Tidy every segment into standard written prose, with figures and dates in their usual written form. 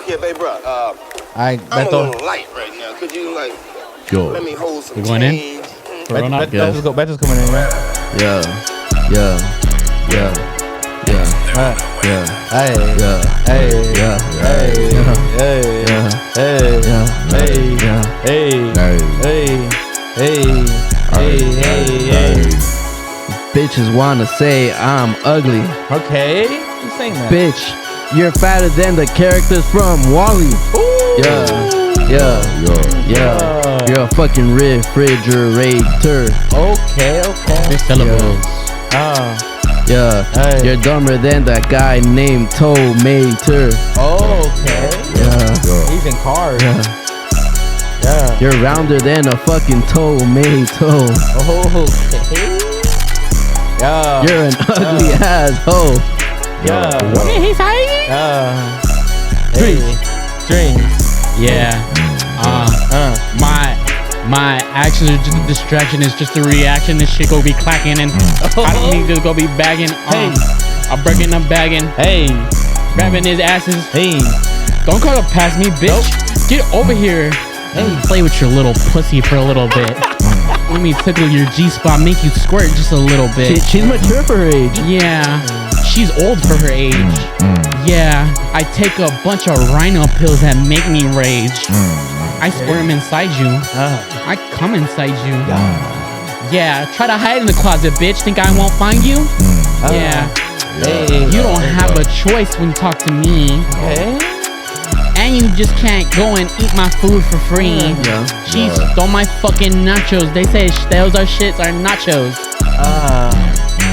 here, baby, bro. I'm a little light right now. Could you let me hold some going in? change? Beto's coming in, right? Yeah. Hey. Bitches wanna say I'm ugly. Okay. You saying that? Bitch, you're fatter than the characters from Wall-E. Yeah. You're a fucking refrigerator. Okay. Big syllables. Yeah. Hey. You're dumber than that guy named Tomater. Okay. Yeah. He's in cars. Yeah. You're rounder than a fucking tomato. Okay. Yeah. You're an ugly ass hoe. Yeah. What did he say? Dreams. Yeah. My actions are just a distraction. It's just a reaction. This shit go be clacking and I don't need to go be bagging. I'm breaking, I'm bagging. Hey. Grabbing his asses. Hey. Don't call up past me, bitch. Nope. Get over here. Let me play with your little pussy for a little bit. Let me tickle your G-spot, make you squirt just a little bit. She's mature for her age. Yeah, she's old for her age. Yeah, I take a bunch of rhino pills that make me rage. I squirm inside you. I come inside you. Yeah, try to hide in the closet, bitch. Think I won't find you? Yeah. You don't have a choice when you talk to me. And you just can't go and eat my food for free. She stole my fucking nachos. They say those are shits are nachos.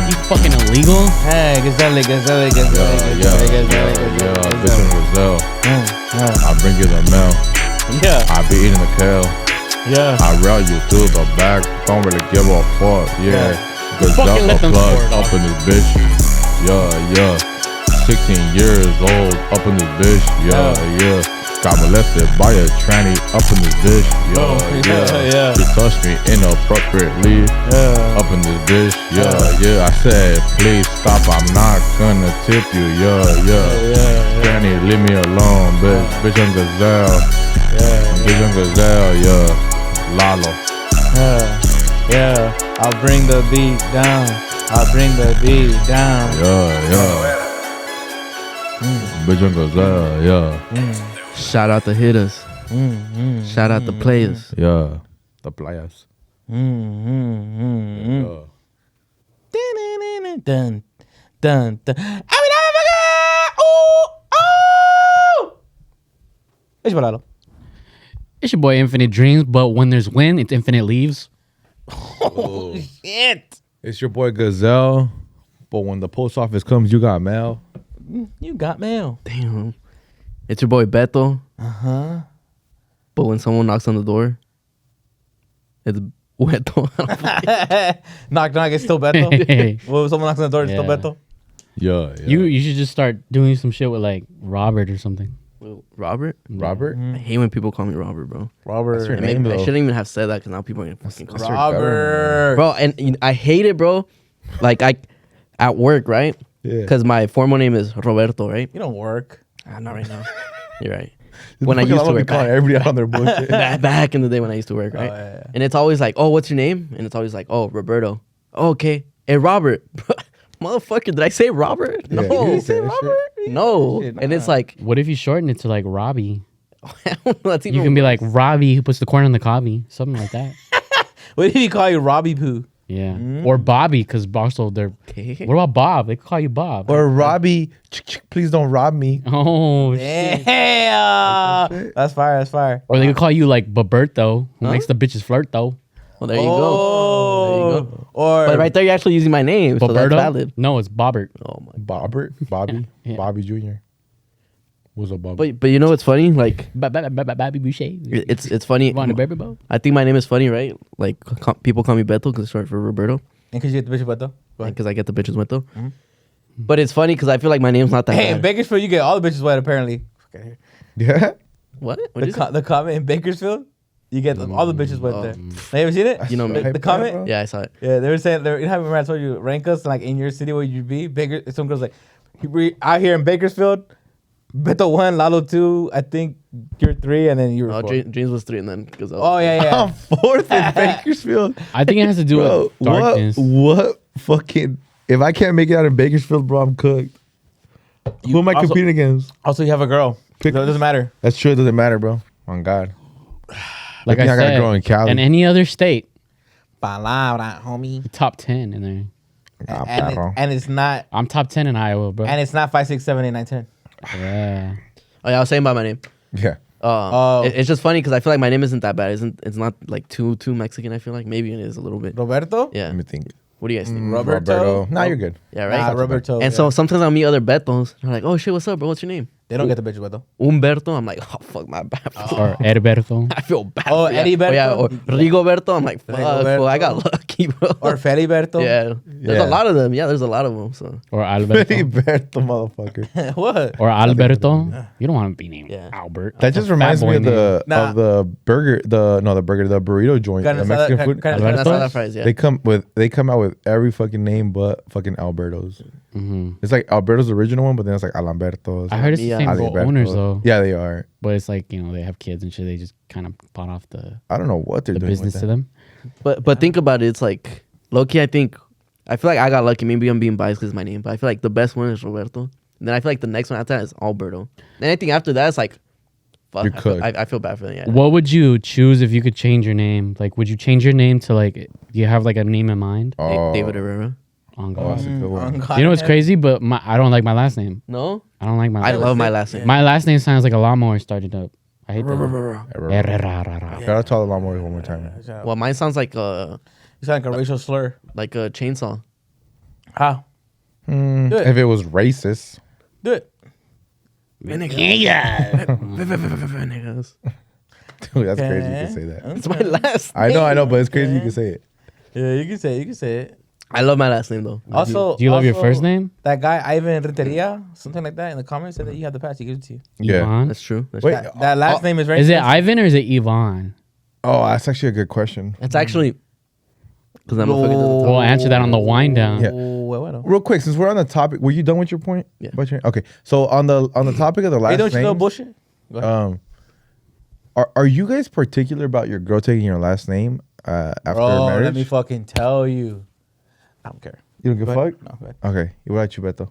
You fucking illegal? Hey, Gazelle. Bitch and Gazelle. I bring you the mail. Yeah. I be eating the kale. Yeah. I rail you through the back. Don't really give a fuck. Yeah. Fucking let Gazelle them plug score, up in this bitch. Yeah. 16 years old up in this bitch. Yeah. Got molested by a tranny up in this bitch. Yeah. She touched me inappropriately. Up in this bitch. Yeah. I said, please stop. I'm not gonna tip you. Yeah. Tranny, leave me alone, bitch. Bitch, I'm Gazelle. Bitch, I'm Gazelle. Yeah. Lalo. Yeah. I'll bring the beat down. Yeah. Bitch, I'm Gazelle. Yeah. Shout out the hitters. Shout out the players. Yeah. The players. Dun. It's Balalo. It's your boy Infinite Dreams, but when there's wind, it's infinite leaves. Oh. Shit. It's your boy Gazelle, but when the post office comes, you got mail. You got mail. Damn. It's your boy Beto. But when someone knocks on the door, it's Beto. Knock, it's still Beto. Well, someone knocks on the door, it's still Beto. Yeah. You should just start doing some shit with like Robert or something. Robert? Robert? I hate when people call me Robert, bro. Robert. That's your I name, though. shouldn't even have said that because now people are gonna fucking call me Robert. Bro, and I hate it, bro. Like at work, right? Yeah. Because my formal name is Roberto, right? You don't work. Not right now. You're right. When I used to work, everybody out on their bullshit. back in the day when I used to work, right? Yeah. And it's always like, oh, what's your name? And it's always like, oh, Roberto. Oh, okay. Hey, Robert. Motherfucker, did I say Robert? No. Did you say Robert? No. Shit, And it's like, What if you shorten it to like Robbie? I don't know, that's even You can be like Robbie who puts the corn on the cobby, something like that. What if he call you Robbie Poo? Yeah, or Bobby, because also they're. okay. What about Bob? They could call you Bob. Or Robbie, please don't rob me. Oh, shit. Yeah. That's fire. Or they could call you like Baberto, who makes the bitches flirt though. Well, there you go. There you go. Or But right there, you're actually using my name, so that's Baberto? valid. No, it's Bobbert. Oh my. Bobby, Yeah. Bobby Jr. What's up, Bobby? But you know what's funny? Like Bobby Boucher. it's funny. You want a baby boat? I think my name is funny, right? Like people call me Beto because it's short for Roberto. and because you get the bitch Beto. Go ahead. Because I get the bitches Beto. But it's funny because I feel like my name's not that Hey, in bad. Bakersfield, you get all the bitches wet apparently. Okay. Yeah. What? What is The comment in Bakersfield, you get all the bitches wet there. Have you ever seen it? You know me. The comment? it? Yeah, I saw it. Yeah, they were saying, you know, remember I told you, rank us like in your city where you'd be. Some girls like, we out here in Bakersfield, Beto 1, Lalo 2. I think you're 3, and then you were 4. James was 3, and then because Oh yeah. I'm 4th in Bakersfield. I think it has to do Bro, with darkness. what fucking... If I can't make it out in Bakersfield, bro, I'm cooked. Who am I also- competing against? Also, you have a girl. So it doesn't matter. That's true. It doesn't matter, bro. On God. Like think I I gotta said, grow in Cali. in any other state, Palabra, homie. top 10 in there. Ah, perro. And it's not. I'm top 10 in Iowa, bro. And it's not 5, 6, 7, 8, 9, 10. Yeah. Oh yeah, I was saying about my name. Yeah. It's just funny because I feel like my name isn't that bad. It's not like too Mexican. I feel like maybe it is a little bit. Roberto? Yeah. Let me think. What do you guys think? Roberto? Nah, you're good. Yeah, right. Nah, Roberto. And so sometimes I'll meet other Betos. They're like, "Oh shit, what's up, bro? What's your name?" They don't get the bitches, Beto. Umberto. I'm like, "Oh fuck, my bad." Or Herberto. I feel bad. Oh, for ya. Eddie Oh, yeah. Berto? Or Rigoberto. I'm like, fuck, Rigoberto. fool, I got lucky, bro. Or Feliberto? Yeah. There's Yeah. a lot of them. Yeah, there's a lot of them. So Or Alberto. Feliberto, motherfucker. What? Or Alberto. You don't want to be named Yeah. Albert. That just reminds me of the Nah. the burrito joint, the Mexican food. Carne Alberto? that's not fries. Yeah. They come out with every fucking name but fucking Alberto's. Mm-hmm. It's like Alberto's original one, but then it's like Alamberto's. I heard it's the Yeah. same Aliberto. owners, though. Yeah, they are. But it's like, they have kids and shit. They just kind of pot off the I don't know what they're doing business with to that. them. But think about it. It's like low-key, I feel like I got lucky. Maybe I'm being biased because it's my name, but I feel like the best one is Roberto. And then I feel like the next one after that is Alberto. And anything after that is like, fuck. You're cooked. I feel bad for them. Yeah. What would you choose if you could change your name? Like, would you change your name to, like, do you have, like, a name in mind? David Herrera. On Oh, God. that's a good one. You know what's crazy? But I don't like my last name. No, I don't like my I last love my last name. My last name sounds like a lawnmower started up. I hate that. Shout out to all the lawnmowers one more time. Well, mine sounds like a You sound like a racial slur. chainsaw. How? Do it. If it was racist, Do it. Niggas. dude, that's crazy you can say that. It's my last. I know, but it's crazy you can say it. Yeah, you can say it. You can say it. I love my last name though. Also, Do you love your also, first name? That guy, Ivan Renteria, something like that, in the comments said that you have the pass. He gives it to you. Yeah. Yvonne? That's true. That's Wait, true. That last name is very Is it expensive. Ivan or is it Yvonne? Oh, that's actually a good question. It's actually because I'm a fucking We'll answer that on the wind down. Yeah. Oh, bueno. Real quick, since we're on the topic, were you done with your point? Yeah. Okay. So on the topic of the Hey, last don't you know name, bullshit? Go ahead. are you guys particular about your girl taking your last name after Bro, marriage? let me fucking tell you. I don't care. You don't give a Go ahead. fuck? No, go ahead. Okay. What about you, Beto?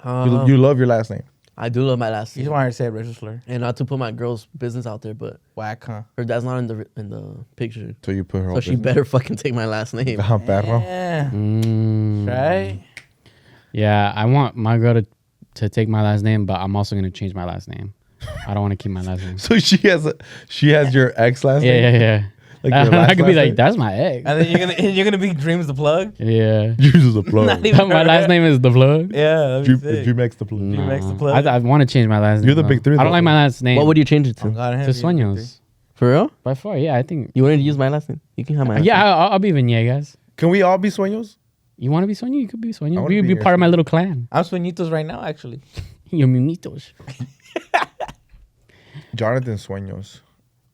Uh, You love your last name. I do love my last You name, just wanted to say a racial slur. and not to put my girl's business out there, but Whack, huh? her dad's not in the picture, So you put her so she better fucking take my last name. perro. Yeah. Mm. Right? Yeah, I want my girl to take my last name, but I'm also going to change my last name. I don't want to keep my last name. So she has your ex last Yeah, name? yeah, yeah. Like your I last could be name? like, that's my ex. And then you're gonna be Dreams the Plug? Yeah. Jesus a plug. Not even- My last name is The Plug. Yeah, that'd be sick. Dream the plug. Dream X the Nah. Plug. I want to change my last name. You're the though. big three, I though. don't like my last name. What would you change it to? Oh, God, I To have you. Sueños. For real? By far, yeah, I think. You wanted to use my last name? You can have my last Yeah, name. I'll be Venegas. Can we all be sueños? You want to be Sueño? You could be I Sueño. wanna You could be be your part of my Sueño. little clan. I'm Sueñitos right now, actually. Your minitos. Jonathan Sueños.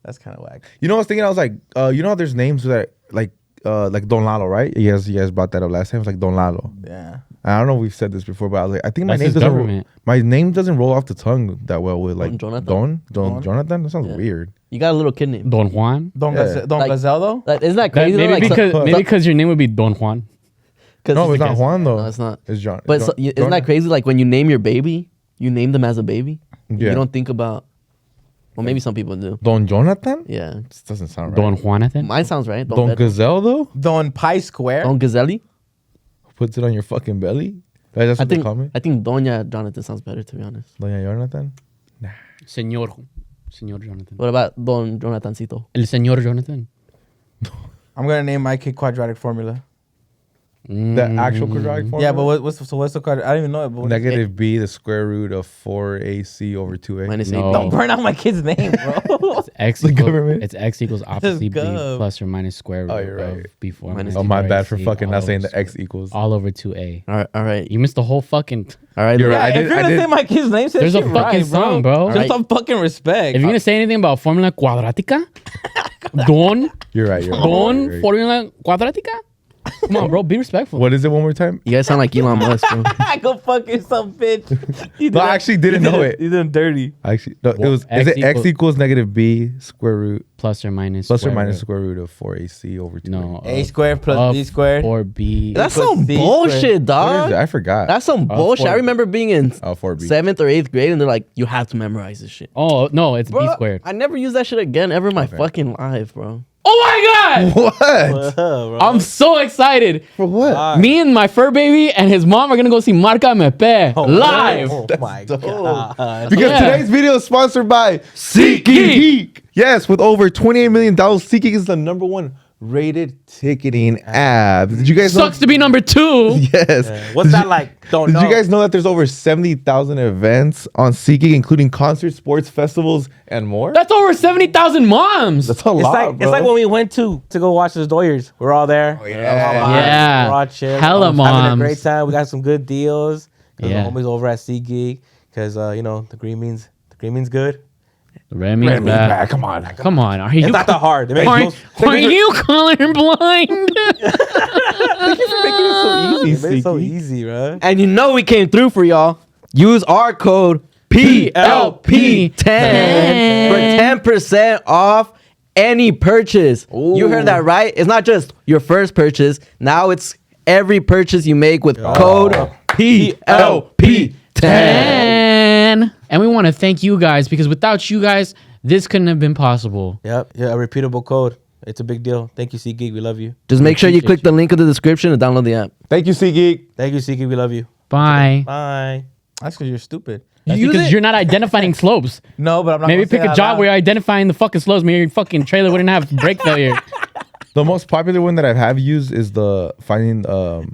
That's kind of whack. You know, I was thinking, I was like, you know, how there's names that like Don Lalo, right? You guys brought that up last time. It's like Don Lalo. Yeah. I don't know if we've said this before, but I was like, I think That's his government. my name doesn't roll off the tongue that well with like Jonathan? Don Jonathan. That sounds Yeah. weird. You got a little kid name. Don Juan. Don, Yeah. Don Like- Gazelle, though? Like, isn't that That, crazy? maybe though? Like, because your name would be Don Juan. No, it's not because- Juan though. No, it's not. It's John. But John- so, isn't that crazy? Like when you name your baby, you name them as a baby. Yeah. You don't think about. Well, maybe some people do. Don Jonathan? Yeah. This doesn't sound right. Don Juanathan. Mine sounds right. Don Beto. Gazelle though? Don Pie Square? Don Gazelli. Puts it on your fucking belly? That's I what they think call me? I think Doña Jonathan sounds better, to be honest. Doña Jonathan? Señor Jonathan. What about Don Jonathancito? El Señor Jonathan. I'm going to name my kid Quadratic Formula. The actual quadratic formula? Yeah, but what's the quadratic? I don't even know it. But Negative b, the square root of 4ac over 2a. Minus No. 8. Don't burn out my kid's name, bro. It's x The equals, government. It's x equals opposite b gov. plus or minus square root Oh, you're right. of b4 Minus Oh, minus my 2 bad for AC fucking all not saying over the x equals. all over 2a. All right. You missed the whole fucking. All right. You're look, right. Yeah, if you're going to say my kid's name, say There's a shit fucking right, song, bro. Just Alright. some fucking respect. If you're gonna say anything about formula cuadratica, Don You're right. Formula cuadratica, Come on, bro. Be respectful. What is it one more time? You guys sound like Elon Musk, bro. Go fuck yourself, bitch. No, I actually didn't know it. You did him dirty. Actually, no, it Well, was. X Is it x equals negative b square root Plus or minus. plus or square minus root. square root of 4ac over 2? No. A squared plus B squared. Or B. That's Equals some C bullshit, squared. What is dog. it? I forgot. That's some bullshit. I 4B. remember being in 4b. 7th or 8th grade, and they're like, "You have to memorize this shit." Oh, no. It's Bro, B squared. I never use that shit again ever in my fucking life, bro. Oh, my God. What? I'm so excited. For what? Me and my fur baby and his mom are going to go see Marca Me Pe live. Oh my god. Because Yeah. today's video is sponsored by SEATGEEK. Yes, with over 28 million downloads, SeatGeek is the #1 rated ticketing app. Did you guys know? Sucks to be number 2. Yes. What's that like? Don't Did know. you guys know that there's over 70,000 events on SeatGeek, including concerts, sports, festivals, and more? That's over 70,000 moms. That's a It's lot, like bro. it's like when we went to go watch the Doyers. We're all there. yeah. Yeah. We're all chill. Hella Having moms. a great time. We got some good deals. Yeah. The homies over at SeatGeek because the green means good. Red means bad. Come on. Come on. Are It's you, not that hard. They make are, it are you colorblind? so easy. So easy, bro. And you know we came through for y'all. Use our code PLP10 for 10% off any purchase. You heard that right? It's not just your first purchase. Now it's every purchase you make with code PLP10. And we want to thank you guys because without you guys, this couldn't have been possible. Yep. Yeah. A repeatable code. It's a big deal. Thank you, SeatGeek. We love you. Just make sure you Appreciate click the link in the description and download the app. Thank you, SeatGeek. Thank you, SeatGeek. We love you. Bye. Bye. That's because you're stupid. That's use because it? you're not identifying slopes. No, but I'm not. Maybe gonna say pick a it out job loud. where you're identifying the fucking slopes. Maybe your fucking trailer wouldn't have brake failure. The most popular one that I have used is the finding the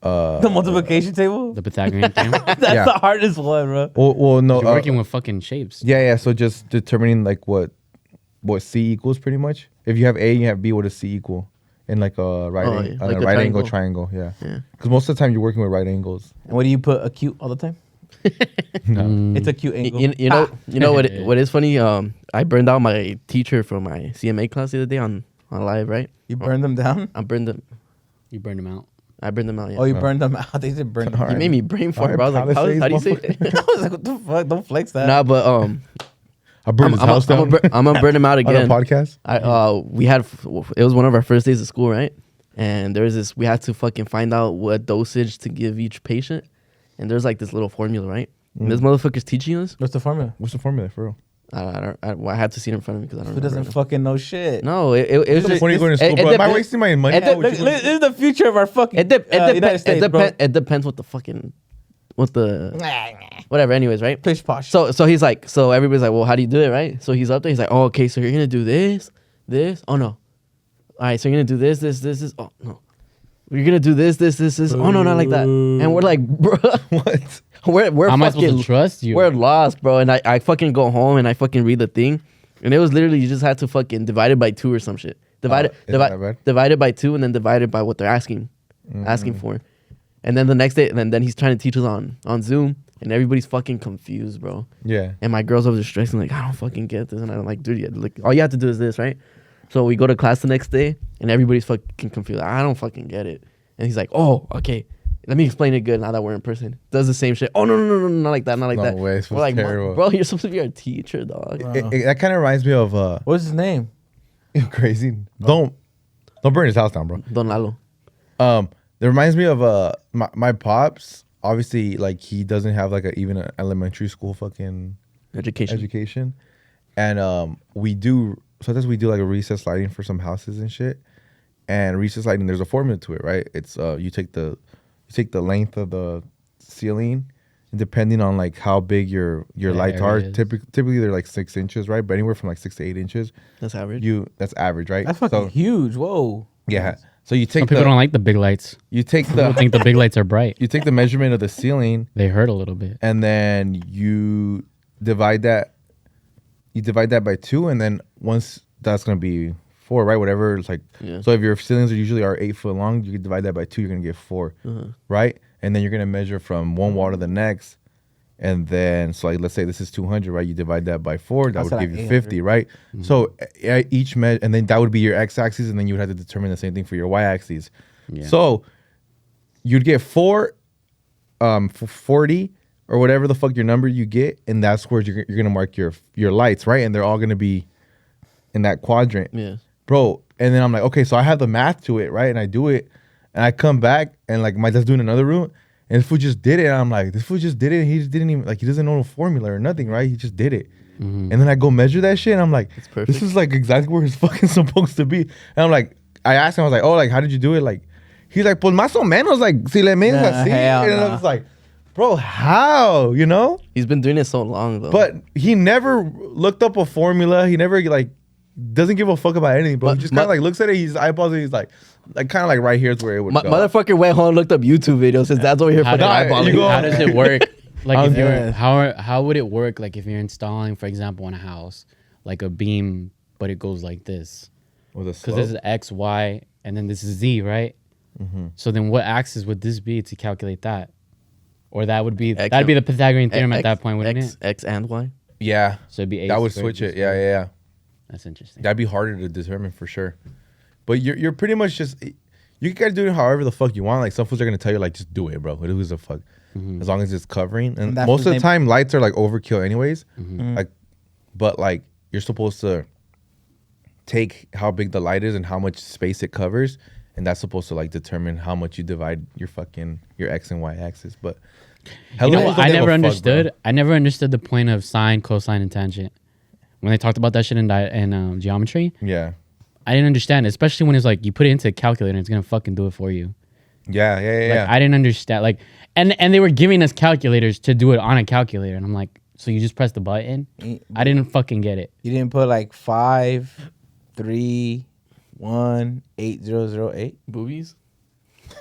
multiplication table. The Pythagorean theorem. That's Yeah. the hardest one, bro. well no You're working with fucking shapes. yeah, so just determining like what C equals pretty much. If you have A, you have B, what does C equal? In like a right, Oh, yeah. on Like a a right angle triangle. triangle, yeah. Yeah. Because most of the time you're working with right angles. And what do you put acute all the time? It's acute angle. You know what is funny? I burned out my teacher from my CMA class the other day on live, right? You burned them down. I burned them. You burned them out. I burned them out. Yeah. Oh, you burned them out. They said burn them. Alright. You made me brain fart, bro. I was like, Palisades, how do you say it? I was like, what the fuck? Don't flex that. Nah, but I burned his house down I'm gonna burn him out on a again. podcast. We had it was one of our first days of school, right? And there was this. We had to fucking find out what dosage to give each patient, and there's like this little formula, right? And this motherfucker's teaching us. What's the formula? What's the formula for real? I had to see it in front of me because I don't Who know. doesn't fucking know shit? No, it was just. When are you going to school, it bro? Am I depends- wasting my money? it now? dep- What you Look, this is the future of our fucking United States, bro. It depends what the fucking whatever. Anyways, right? Pish posh. So he's like, so everybody's like, well, how do you do it, right? So he's up there. He's like, oh, okay. So you're gonna do this. Oh no. All right. So you're gonna do this. Oh no. You're gonna do this. Oh no, not like that. And we're like, bro, What? we're How am I fucking supposed to trust you? we're lost, bro. And I fucking go home and I fucking read the thing, and it was literally you just had to fucking divide it by 2 or some shit. isn't that bad? Divide it by 2 and then divide it by what they're asking for. And then the next day, and then he's trying to teach us on Zoom, and everybody's fucking confused, bro. Yeah. And my girl's over there stressing, like, I don't fucking get this. And I'm like, dude, like, all you have to do is this, right? So we go to class the next day, and everybody's fucking confused. I don't fucking get it. And he's like, oh, okay. Let me explain it good now that we're in person. Does the same shit. Oh, no, not like that, not like No that. way, this We're was like, terrible. bro, you're supposed to be our teacher, dog. That kind of reminds me of What's his name? crazy. Don't burn his house down, bro. Don Lalo. That reminds me of my pops. Obviously, like he doesn't have like even an elementary school fucking education, and we do sometimes we do like a recess lighting for some houses and shit. And recess lighting, there's a formula to it, right? It's you take the length of the ceiling, and depending on like how big your lights are. is. Typically they're like 6 inches, right? But anywhere from like 6 to 8 inches. That's average. That's average, right? That's fucking huge. Whoa. Yeah. So you take Some people don't like the big lights. you take People the think the big lights are bright. you take the measurement of the ceiling, They hurt a little bit. and then you divide that by 2, and then once that's gonna be 4, right? Whatever it's like. Yeah. So if your ceilings usually are 8 foot long, you can divide that by 2. You're gonna get 4, right? And then you're gonna measure from one wall to the next, And then, so like, let's say this is 200, right? You divide that by 4, that would That's give like you 800. 50, right? So each measure, and then that would be your x-axis, and then you would have to determine the same thing for your y-axis. Yeah. So you'd get 40 or whatever the fuck your number you get, and that's where you're gonna mark your lights, right? And they're all gonna be in that quadrant, Yeah. bro. And then I'm like, okay, so I have the math to it, right? And I do it, and I come back, and like my dad's doing another room. And this fool just did it. And I'm like, this fool just did it. And he just didn't even, like, he doesn't know the formula or nothing, right? He just did it. And then I go measure that shit. And I'm like, perfect. this is like exactly where it's fucking supposed to be. And I'm like, I asked him, I was like, oh, like, how did you do it? Like, he's like, pues más o menos, like, si le metes así. hell And I nah. was like, bro, how? You know? He's been doing it so long though. But he never looked up a formula. He never, like, doesn't give a fuck about anything, bro. He just kind of like looks at it. He's eyeballs it. He's like kind of like right here's where it would go. Motherfucker went home and looked up YouTube videos. His dad's over here fucking eyeballing. How does it work? Like, if you're, Yeah. how would it work? Like, if you're installing, for example, in a house, like a beam, but it goes like this, With a because slope. this is X, Y, and then this is Z, right? So then, what axis would this be to calculate that? Or that would be X that'd be the and- Pythagorean theorem at that point, wouldn't it? X and Y. Yeah. So it'd be A That would squared, switch B it. Yeah, squared. yeah, yeah. That's interesting. That'd be harder to determine for sure. But you're pretty much just, you can do it however the fuck you want. Like some fools are gonna tell you like just do it, bro. Who gives a fuck? As long as it's covering. And That most of fool's the name- time lights are like overkill anyways. Like, but like you're supposed to take how big the light is and how much space it covers, and that's supposed to like determine how much you divide your X and Y axis. But You know fools what? don't I give a never fuck, understood. bro. I never understood the point of sine, cosine, and tangent. When they talked about that shit in geometry, Yeah. I didn't understand it, especially when it's like you put it into a calculator and it's gonna fucking do it for you. Yeah, yeah, yeah. Like I didn't understand. Like, and they were giving us calculators to do it on a calculator, and I'm like, so you just press the button? I didn't fucking get it. You didn't put like 5, 3, 1, 8, 0, 0, 8. Boobies.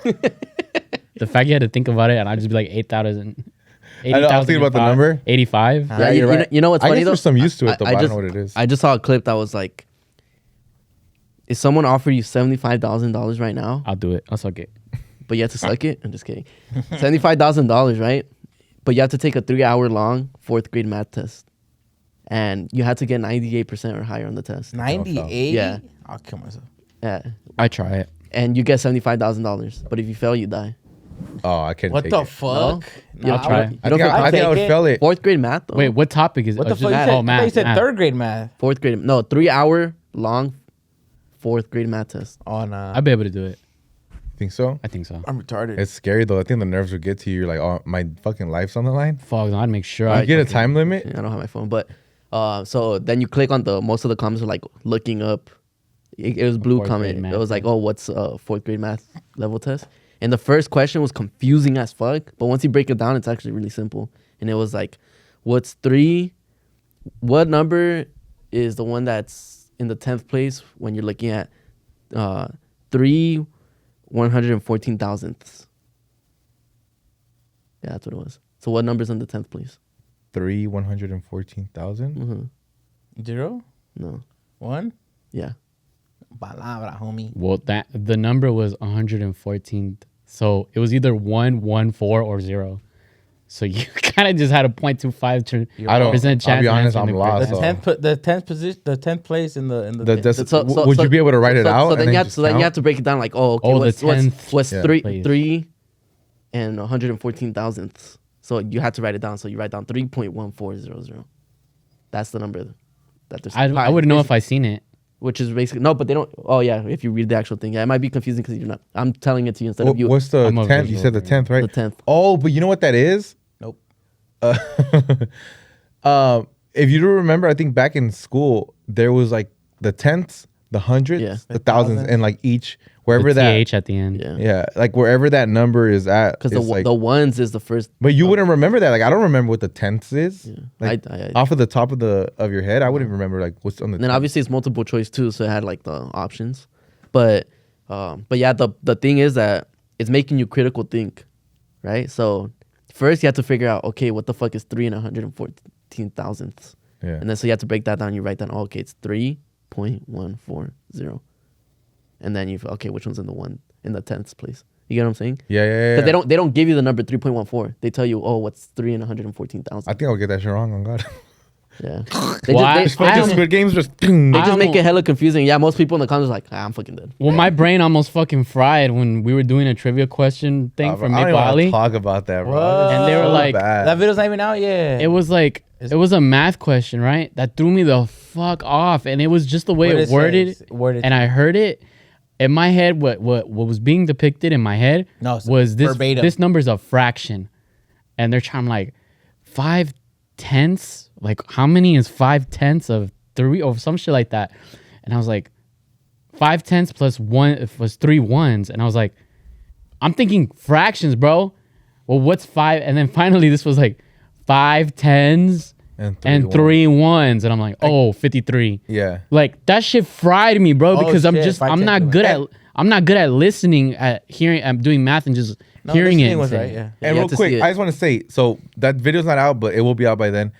The fact you had to think about it, and I'd just be like 8,000. I know, I was thinking about the number. 85. Yeah, you're right. You know what's I funny guess though? there's some use to it, though, but I just, don't know what it is. I just saw a clip that was like, if someone offered you $75,000 right now, I'll do it. I'll suck it. but you have to suck it. I'm just kidding. $75,000, right? But you have to take a 3-hour long 4th grade math test, and you had to get 98% or higher on the test. 98? Yeah. I'll kill myself. Yeah, I try it. and you get $75,000. But if you fail, you die. Oh, I can't What take the it. fuck? No? I'll try. I think I take would it. fail it. 4th grade math. Though. Wait, what topic is it? What the Oh, fuck? just- You said, oh, I thought math. you said math. 3rd grade math. 4th grade. No, 3-hour long 4th grade math test. Oh, nah. I'd be able to do it. Think so? I think so. I'm retarded. It's scary though. I think the nerves would get to you. You're like, oh, my fucking life's on the line. Fuck, I'd make sure. You I get a time limit. I don't have my phone, but so then you click on most of the comments are like looking up. It was blue 4th comment. grade math It was like, oh, what's 4th grade math level test? And the first question was confusing as fuck, but once you break it down, it's actually really simple. And it was like, what number is the one that's in the 10th place when you're looking at 3 114,000ths? Yeah, that's what it was. So what number's in the 10th place? 114,000. 0? No. 1? Yeah. Palabra, homie. Well, the number was 114. So it was either 1, 1, 4, or 0. So you kind of just had a 0.25 I don't. percent chance. I'll be of honest. answering I'm the lost. question. So. The 10th position, the 10th place in the Would you be able to write it out? So then and you have just so then you count? have to break it down like, oh, okay, Oh, the what's 10th Yeah. three place. 3 and 114,000ths. So you had to write it down. So you write down 3.1400. That's the number that there's. I wouldn't know if I seen it. Which is basically no, but they don't. Oh yeah, if you read the actual thing, yeah, it might be confusing because you're not. I'm telling it to you instead of you. What's the I'm a 10th? You visual said the learner. 10th, right? The 10th. Oh, but you know what that is? Nope. If you do remember, I think back in school there was like the 10ths, the hundreds, Yeah. the thousands, and like each wherever The that TH at the end. Yeah. like wherever that number is at. Because it's like, the ones is the first. but you wouldn't remember that. Like I don't remember what the 10ths is. Yeah. Like I off of the top of your head, I wouldn't remember like what's on the. And then 10th. obviously it's multiple choice too, so it had like the options. But yeah, the thing is that it's making you critical think, right? So first you have to figure out, okay, what the fuck is 3 and 114,000ths? Yeah. And then so you have to break that down. You write down, oh, okay, it's 3.140. And then okay, which one's in the 10th place? You get what I'm saying? Yeah. Because they don't give you the number 3.14. They tell you, oh, what's 3 in 114,000. I think I'll get that shit wrong on God. Yeah. Why? Squid Games just. They just make it hella confusing. Yeah, most people in the comments are like, I'm fucking dead. Well, my brain almost fucking fried when we were doing a trivia question thing for I don't Maple even wanna Alley. talk about that, bro. What? And they were like, That video's not even out yet. it was like, it was a math question, right? That threw me the fuck off. And it was just the way it worded. And I heard it. In my head, what was being depicted in my head was this verbatim. This number's a fraction. And they're trying like 5/10. Like, how many is 5/10 of 3 or some shit like that? And I was like, 5/10 plus 1 was 3 ones. And I was like, I'm thinking fractions, bro. Well, what's 5? And then finally, this was like 5 10s and 3 ones. And I'm like, oh, 53. Yeah. Like, that shit fried me, bro, because I'm not good at listening, at hearing, I'm doing math and just hearing it. Was right, yeah. And real quick, I just want to say, so that video's not out, but it will be out by then.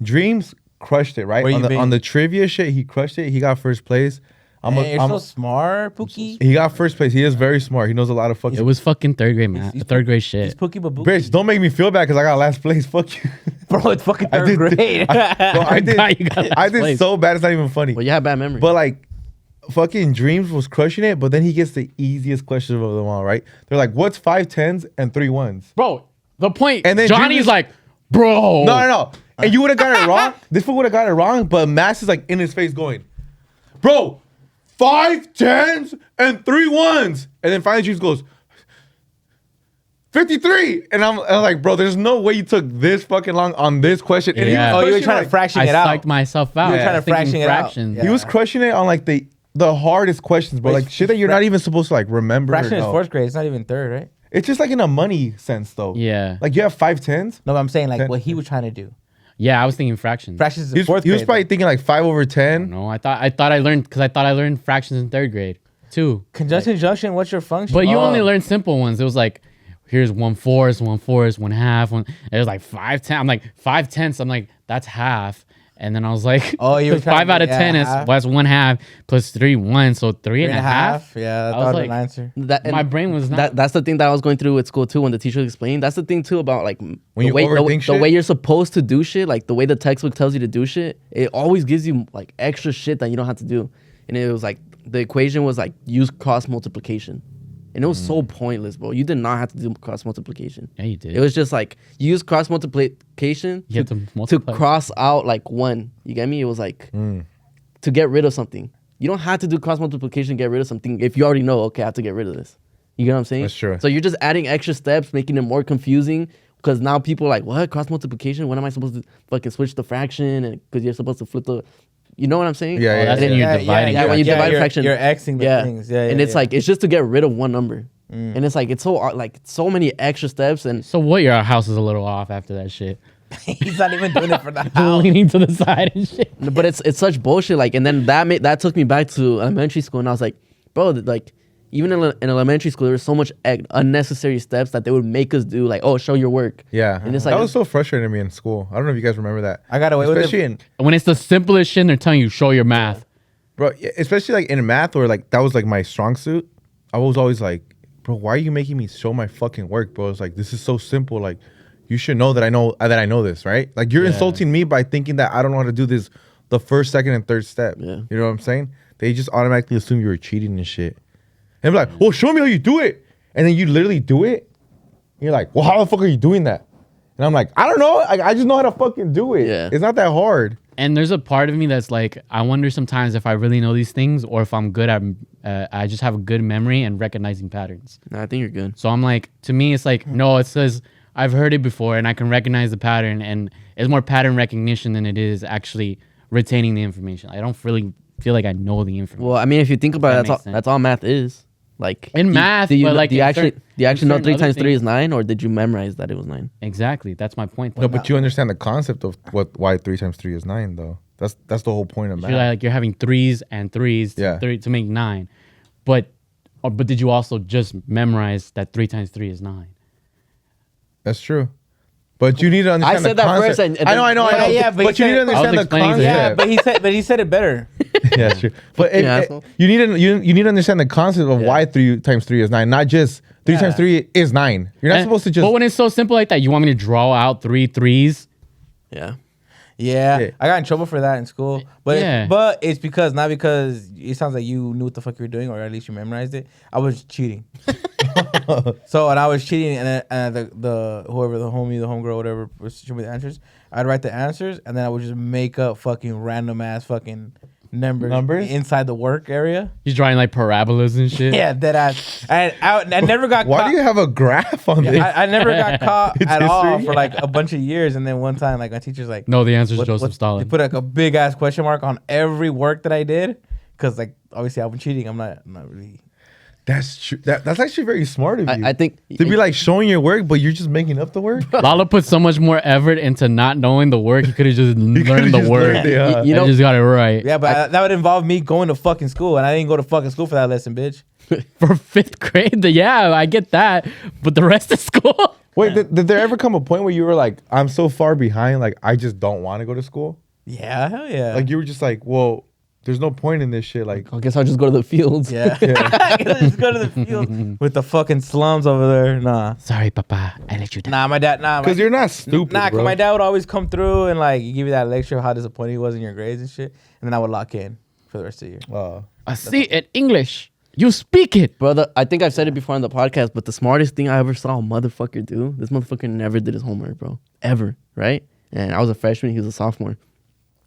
Dreams crushed it, right? On the trivia shit, he crushed it. He got first place. You're so smart, Pookie. He got first place. He is very smart. He knows a lot of fucking. It was fucking third grade math. Third grade shit. He's Pookie Babookie. Bitch, don't make me feel bad because I got last place. Fuck you. Bro, it's fucking third grade. I did so bad. It's not even funny. Well, you have bad memory. But like, fucking Dreams was crushing it. But then he gets the easiest question of them all, right? They're like, what's 5 10s and 3 ones? Bro, the point. And then Johnny's like, bro. No. And you would have got it wrong. This fool would have got it wrong. But Mass is like in his face going, bro, 5 10s and 3 ones. And then finally Dreams goes, 53. And I'm like, bro, there's no way you took this fucking long on this question. And Yeah. You were trying to fraction it out. I psyched myself out. You were trying to fraction it out. Yeah. He was crushing it on like the hardest questions, bro. Like shit that you're not even supposed to like remember. Fraction is 4th grade. It's not even 3rd, right? It's just like in a money sense though. Yeah. Like you have 5 10s. No, but I'm saying like what he was trying to do. Yeah, I was thinking fractions. Fractions is 4th grade. He was probably thinking like 5 over 10. No, I thought I learned, because I thought I learned fractions in 3rd grade too. Conjunction, junction, what's your function? But you only learned simple ones. It was like, here's 1/4, 1/4, 1/2. It was like 5 10. I'm like 5 tenths. I'm like, that's half. And then I was like, oh, you 5 out of 10 is that's 1/2 plus 3 1, so 3.5. Yeah, I was like, an answer. my brain was not. That's the thing that I was going through at school too when the teacher explained. That's the thing too about like when the way you're supposed to do shit, like the way the textbook tells you to do shit. It always gives you like extra shit that you don't have to do. And it was like the equation was like use cross multiplication. And it was so pointless, bro. You did not have to do cross multiplication. Yeah, you did. It was just like use cross multiplication to cross out like 1. You get me? It was like to get rid of something. You don't have to do cross multiplication to get rid of something if you already know, okay, I have to get rid of this. You get what I'm saying? That's true. So you're just adding extra steps, making it more confusing because now people are like, what? Cross multiplication? When am I supposed to fucking switch the fraction? And because you're supposed to flip the... You know what I'm saying? Yeah, that's when you're dividing. Yeah, when you divide a fraction. You're Xing the things. Yeah, and it's like, it's just to get rid of one number. And it's like, it's so many extra steps. And So what? Your house is a little off after that shit. He's not even doing it for the house. Leaning to the side and shit. But it's such bullshit. Like, and then that took me back to elementary school. And I was like, bro, like, even in elementary school, there was so much unnecessary steps that they would make us do, like, oh, show your work. Yeah. And it's like, that was so frustrating to me in school. I don't know if you guys remember that. I got away with it. When it's the simplest shit and they're telling you, show your math. Bro, especially like in math or like that was like my strong suit. I was always like, bro, why are you making me show my fucking work, bro? It's like, this is so simple. Like, you should know that I know this, right? Like, you're insulting me by thinking that I don't know how to do this the first, second, and third step. Yeah. You know what I'm saying? They just automatically assume you were cheating and shit. And I'm like, well, show me how you do it. And then you literally do it. And you're like, well, how the fuck are you doing that? And I'm like, I don't know. I just know how to fucking do it. Yeah. It's not that hard. And there's a part of me that's like, I wonder sometimes if I really know these things or if I'm good at, I just have a good memory and recognizing patterns. Nah, I think you're good. So I'm like, to me, it's like, no, it says I've heard it before and I can recognize the pattern, and it's more pattern recognition than it is actually retaining the information. I don't really feel like I know the information. Well, I mean, if you think about it, that's all math is. Like in math, do you actually know 3 times 3 is 9, or did you memorize that it was 9? Exactly, that's my point. No, but you understand the concept of why 3 times 3 is 9, though. That's the whole point of math. You're having 3s and 3s to make 9, but did you also just memorize that 3 times 3 is 9? That's true. But you need to understand the concept. I said that first. I know. Yeah, but you need to understand the concept. Yeah, but he said it better. Yeah, true. But you need to understand the concept of why 3 times 3 is 9, not just 3 times 3 is 9. You're not supposed to just. But when it's so simple like that, you want me to draw out 3 threes? Yeah. Yeah, I got in trouble for that in school, but Yeah. but it's not because it sounds like you knew what the fuck you were doing, or at least you memorized it. I was cheating. So and I was cheating, and the whoever the homegirl, whatever, was showing me the answers. I'd write the answers, and then I would just make up fucking random ass fucking numbers inside the work area. He's drawing like parabolas and shit. Yeah, that I never got. Why caught. do you have a graph on this? I never got caught It's at all history. for like a bunch of years, and then one time, like my teacher's like, No, the answer is Joseph Stalin. They put like a big ass question mark on every work that I did, because like obviously I've been cheating. I'm not really. That's true. That's actually very smart of you. I think to be like showing your work, but you're just making up the work. Lala put so much more effort into not knowing the work. He could have just learned the word. learned it, huh? You know- I just got it right. Yeah, but that would involve me going to fucking school, and I didn't go to fucking school for that lesson, bitch. For 5th grade, yeah, I get that. But the rest of school? Wait, did there ever come a point where you were like, I'm so far behind, like I just don't want to go to school? Yeah, hell yeah. Like you were just like, well, there's no point in this shit. Like, I guess I'll just go to the fields. yeah. Just go to the field with the fucking slums over there. Nah. Sorry, Papa. I let you down. Nah, my dad. Nah, because you're not stupid, Nah, 'cause bro. my dad would always come through and like give you that lecture of how disappointed he was in your grades and shit, and then I would lock in for the rest of the year. I see it English. You speak it. Brother, I think I've said it before on the podcast, but the smartest thing I ever saw a motherfucker do, this motherfucker never did his homework, bro. Ever, right? And I was a freshman, he was a sophomore.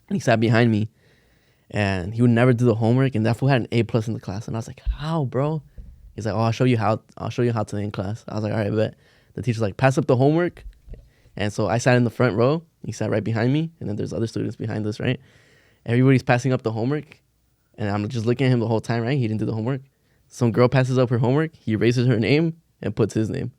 And he sat behind me, and he would never do the homework, and that fool had an A+ in the class. And I was like, how, bro? He's like, oh, I'll show you how today in class. I was like, all right, bet. The teacher's like, pass up the homework. And so I sat in the front row. He sat right behind me, and then there's other students behind us, right? Everybody's passing up the homework, and I'm just looking at him the whole time, right? He didn't do the homework. Some girl passes up her homework. He erases her name and puts his name.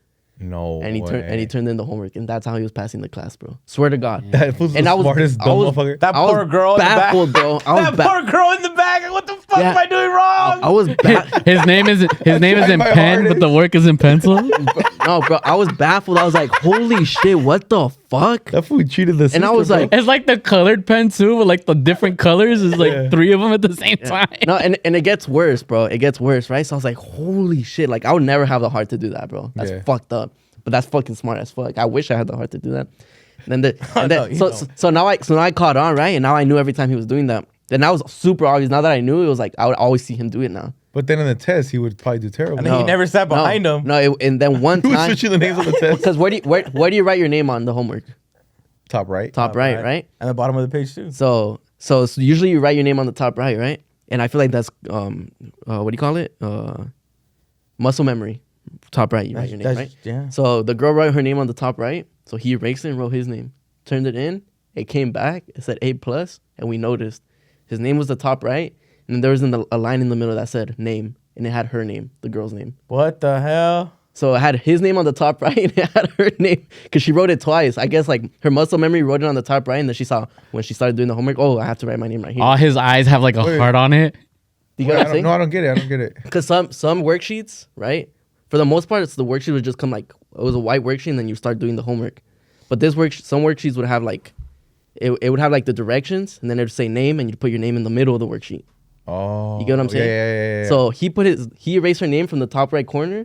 No And he way. turned in the homework, and that's how he was passing the class, bro. Swear to God. That was the And I was- smartest I dumb was- motherfucker. That I was poor girl baffled, in the back. bro. I was That poor girl in the back. What the fuck Yeah. am I doing wrong? I was His name is in tried my pen, but hardest. the work is in pencil. no, bro. I was baffled. I was like, holy shit, what the fuck? That fool cheated the system. And I was like, It's like the colored pen too, with like the different colors. Is like Yeah. 3 of them at the same time. no, and it gets worse, bro. It gets worse, right? So I was like, holy shit. Like, I would never have the heart to do that, bro. That's Yeah. fucked up. But that's fucking smart as fuck. I wish I had the heart to do that. And then, No, you don't. so now I caught on, right? And now I knew every time he was doing that. And that was super obvious. Now that I knew, it was like I would always see him do it now. but then in the test, he would probably do terrible. And then he never sat behind him. No, and then one He was time, switching the names of the test. because where do you write your name on the homework? Top right. Top right, right? And the bottom of the page too. So usually you write your name on the top right, right? And I feel like that's what do you call it? Muscle memory. Top right, you write your name, right? Yeah. So the girl wrote her name on the top right. So he erased it and wrote his name. Turned it in. It came back. It said A+, and we noticed his name was the top right, and then there was a line in the middle that said name, and it had her name, the girl's name. What the hell? So it had his name on the top right, and it had her name because she wrote it twice. I guess like her muscle memory wrote it on the top right, and then she saw when she started doing the homework. Oh, I have to write my name right here. All his eyes have like a Wait. heart on it. Do you get what I'm saying? No, I don't get it. I don't get it. Because some worksheets, right? For the most part, it's the worksheet would just come like it was a white worksheet, and then you start doing the homework. But this some worksheets would have like it would have like the directions, and then it would say name, and you put your name in the middle of the worksheet. Oh. You get what I'm saying? Yeah. So he erased her name from the top right corner,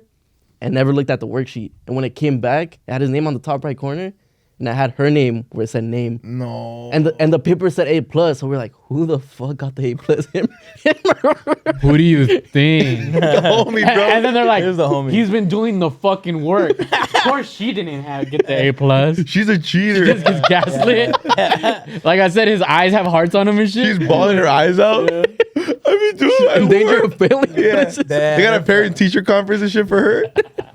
and never looked at the worksheet. And when it came back, it had his name on the top right corner, and I had her name where it said name. No. And the paper said A+, so we're like, who the fuck got the A+? Him? Who do you think? homie, bro. And then they're like, Here's the homie. he's been doing the fucking work. Of course she didn't get the A+. She's a cheater. Just gets gaslit. Like I said, his eyes have hearts on them and shit. She's bawling her eyes out. I mean, dude, In danger of failing. Yeah. They got a parent-teacher conference and shit for her.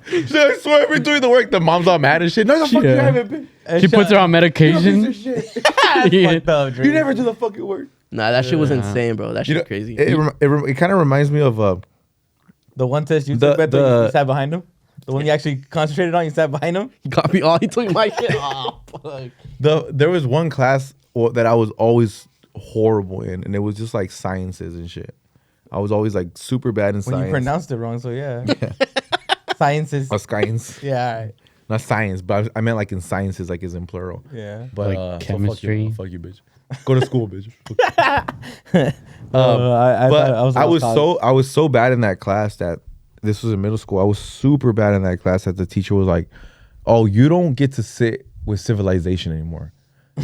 She's like, I swear I've been doing the work. The mom's all mad and shit. No, the fuck you Yeah. haven't been. She puts her on medication. Piece of shit. Yeah. Fucked up, Dre. You never do the fucking work. Nah, that shit was insane, bro. That shit You know, crazy. it kind of reminds me of The one test you The- took, Beto, the- you sat behind him. The one you actually concentrated on, you sat behind him. He got me all. He took my shit. Oh, fuck. there was one class that I was always horrible in, and it was just like sciences and shit. I was always like super bad in When science. you pronounced it wrong, so yeah. Sciences. Science, Yeah, all right. not science, but I meant like in sciences, like is in plural. Yeah. But Like so chemistry. fuck you, bitch. Go to school, bitch. But I was so bad in that class that this was in middle school. I was super bad in that class that the teacher was like, "Oh, you don't get to sit with civilization anymore.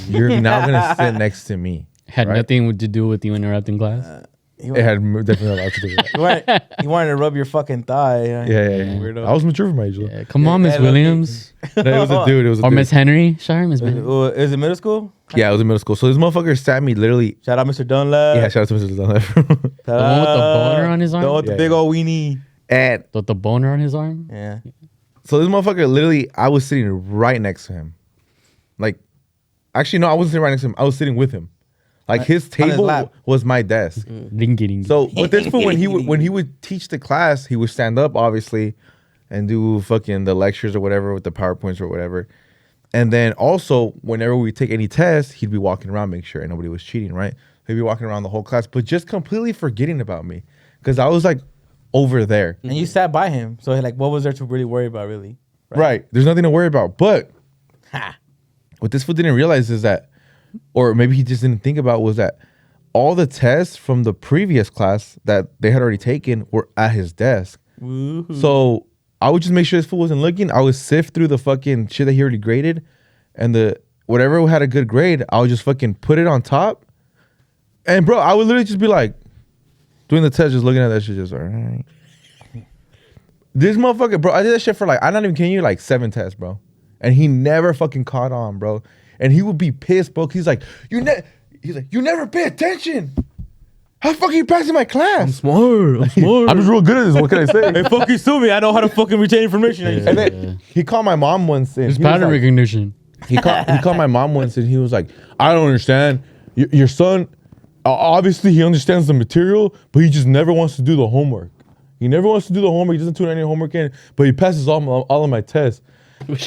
You're now gonna sit next to me." Had right? nothing to do with you interrupting class. It had definitely a lot to do with that. You wanted to rub your fucking thigh. Yeah. Weirdo. I was mature for my age. Yeah, come on, Miss Williams. No, it was a dude. It was a Or dude. Miss Henry. Sorry, Miss Henry. Is it middle school? Yeah, it was in middle school. So this motherfucker sat me literally. Shout out Mr. Dunlap. Yeah, shout out to Mr. Dunlap. The one with the boner on his arm? The one with the Yeah, big yeah. old weenie. And The boner on his arm? Yeah. so this motherfucker literally, I was sitting right next to him. Like, actually, no, I wasn't sitting right next to him. I was sitting with him. Like his On his table lap. was my desk. Ding. So with this fool, when he would teach the class, he would stand up obviously and do fucking the lectures or whatever with the PowerPoints or whatever. And then also whenever we take any test, he'd be walking around making sure nobody was cheating, right? He'd be walking around the whole class, but just completely forgetting about me because I was like over there. And you sat by him. So like, what was there to really worry about, really? Right. There's nothing to worry about. But what this fool didn't realize is that, or maybe he just didn't think about, was that all the tests from the previous class that they had already taken were at his desk. Woo-hoo. So I would just make sure this fool wasn't looking. I would sift through the fucking shit that he already graded, and the whatever had a good grade, I would just fucking put it on top. And bro, I would literally just be like doing the test, just looking at that shit, just all right. This motherfucker, bro, I did that shit for like, I'm not even kidding you, like 7 tests, bro. And he never fucking caught on, bro. And he would be pissed, bro. He's like, you never pay attention. How the fuck are you passing my class? I'm smart. I'm just real good at this. What can I say? Hey, fuck you, sue me. I know how to fucking retain information. And then he called my mom once. And There's he was pattern like- recognition. He called my mom once and he was like, I don't understand. Your son, obviously he understands the material, but he just never wants to do the homework. He never wants to do the homework. He doesn't do any homework in, but he passes all of my tests.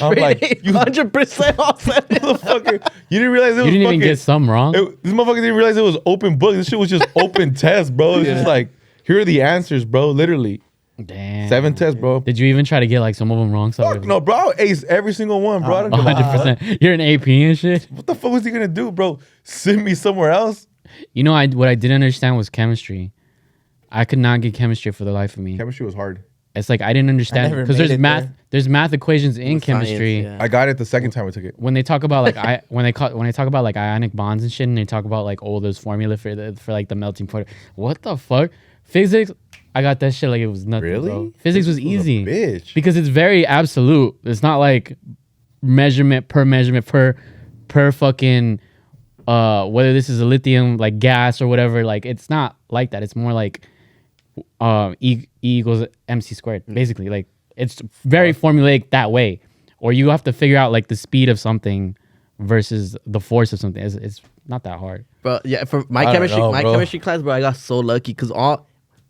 I'm like, you 100% off. motherfucker. You didn't realize it was You didn't even fucking, get some wrong. this motherfucker didn't realize it was open book. This shit was just open test, bro. It's just like, here are the answers, bro. Literally. Damn. 7 tests, bro. Did you even try to get like some of them wrong? So Fuck no, bro. I ace every single one, bro. I don't give a fuck. 100%. You're an AP and shit. What the fuck was he gonna do, bro? Send me somewhere else? You know, what I didn't understand was chemistry. I could not get chemistry for the life of me. Chemistry was hard. It's like I didn't understand never because made there's it math. there. There's math equations in Science, chemistry. yeah. I got it the second time I took it. When they talk about like when they talk about like ionic bonds and shit, and they talk about like those formula for like the melting point. What the fuck? Physics, I got that shit like it was nothing. Really? Bro. Physics was easy Bitch. because it's very absolute. It's not like measurement per fucking whether this is a lithium like gas or whatever. Like it's not like that. It's more like E equals MC squared. Basically, like it's very formulaic that way. Or you have to figure out like the speed of something versus the force of something. It's not that hard. Bro, yeah, for my I don't chemistry, know, my bro. chemistry class, bro, I got so lucky because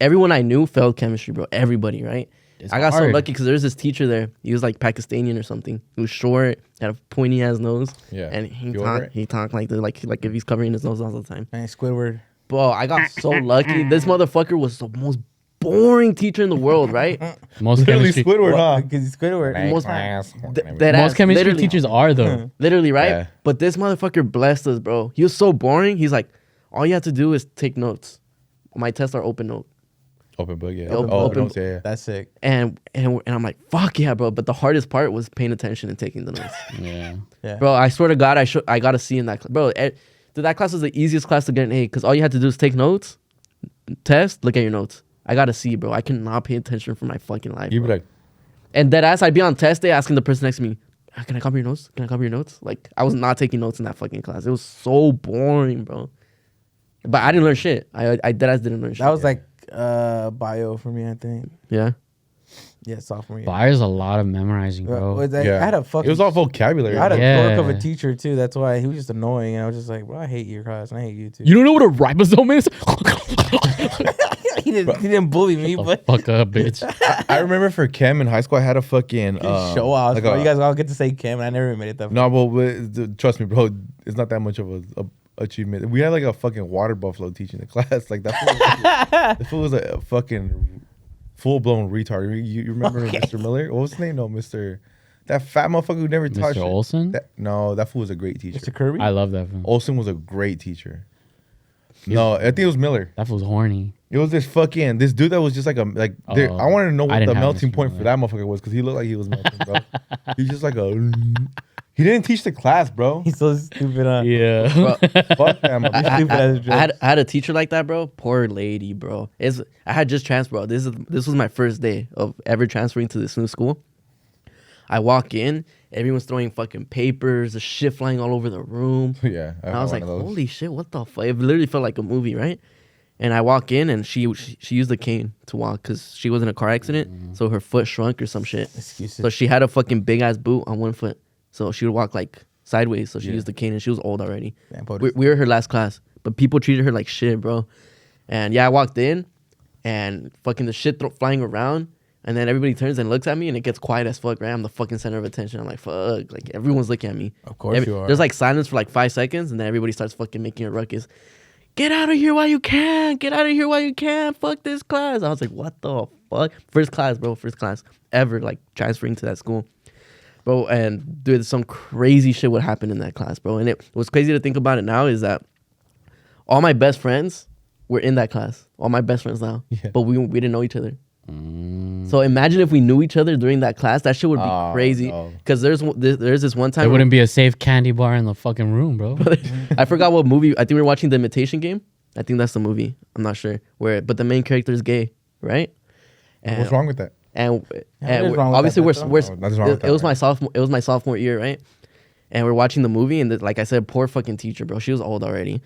everyone I knew failed chemistry, bro. Everybody, right? It's I got so hard. lucky because there was this teacher there. He was like Pakistani or something. He was short, had a pointy ass nose. Yeah. And You over it? he talked like this, like if he's covering his nose all the time. Man, Squidward. Bro, I got so lucky. This motherfucker was the most boring teacher in the world, right? Most Literally chemistry, Squidward, huh? Because he's Squidward. Most- That most chemistry literally. teachers are though. Literally, right? Yeah. But this motherfucker blessed us, bro. He was so boring. He's like, all you have to do is take notes. My tests are open note. Open book, yeah. Open notes, yeah. That's sick. And I'm like, fuck yeah, bro. But the hardest part was paying attention and taking the notes. Yeah. Yeah. Bro, I swear to God, I got a C in that class. Bro, that class was the easiest class to get an A because all you had to do is take notes, test, look at your notes. I got a C, bro. I cannot pay attention for my fucking life. You'd be bro. like, And that ass, I'd be on test day asking the person next to me, can I copy your notes? Can I copy your notes? Like, I was not taking notes in that fucking class. It was so boring, bro. But I didn't learn shit. I deadass didn't learn shit. That was like bio for me, I think. Yeah. Yeah, sophomore year. Bio's a lot of memorizing, bro. I yeah. had a fucking. It was all vocabulary. I had a Yeah. dork of a teacher too. That's why he was just annoying, and I was just like, "Bro, I hate your class, and I hate you too." You don't know what a ribosome is? he didn't bully me, but Fuck up, bitch. I remember for chem in high school, I had a fucking show off. like Bro. a- You guys all get to say Cam, and I never even made it that. No, but trust me, bro. It's not that much of a achievement. We had like a fucking water buffalo teaching the class. Like that fool was a fucking full blown retard. You remember Mr. Miller? What was his name? No, that fat motherfucker who never taught Mr. shit. Olson? No, that fool was a great teacher. Mr. Kirby. I love that film. Olson was a great teacher. No, I think it was Miller. That was horny. It was this dude that was just like I wanted to know what the melting point for that motherfucker was because he looked like he was melting, bro. He's just like he didn't teach the class, bro. He's so stupid. Yeah. Fuck him. I had a teacher like that, bro. Poor lady, bro. I had just transferred, bro. This was my first day of ever transferring to this new school. I walk in, everyone's throwing fucking papers, the shit flying all over the room. Yeah. And I was like, holy shit, what the fuck? It literally felt like a movie, right? And I walk in and she used a cane to walk because she was in a car accident. So her foot shrunk or some shit. Excuses. So she had a fucking big ass boot on one foot. So she would walk like sideways. So she used the cane and she was old already. Damn, We were her last class. But people treated her like shit, bro. And yeah, I walked in and fucking the shit flying around. And then everybody turns and looks at me and it gets quiet as fuck, right? I'm the fucking center of attention. I'm like, fuck. Like everyone's looking at me. Of course you are. There's like silence for like 5 seconds and then everybody starts fucking making a ruckus. Get out of here while you can. Get out of here while you can. Fuck this class. I was like, what the fuck? First class, bro. First class ever, like, transferring to that school. Bro, and dude, some crazy shit would happen in that class, bro. And what's crazy to think about it now is that all my best friends were in that class. All my best friends now. Yeah. But we didn't know each other. So imagine if we knew each other during that class. That shit would be crazy. Because there's this one time... There wouldn't be a safe candy bar in the fucking room, bro. I forgot what movie. I think we were watching The Imitation Game. I think that's the movie. I'm not sure. But the main character is gay, right? And, what's wrong with that? And obviously it was my sophomore year, right? And we're watching the movie, and like I said, poor fucking teacher, bro. She was old already.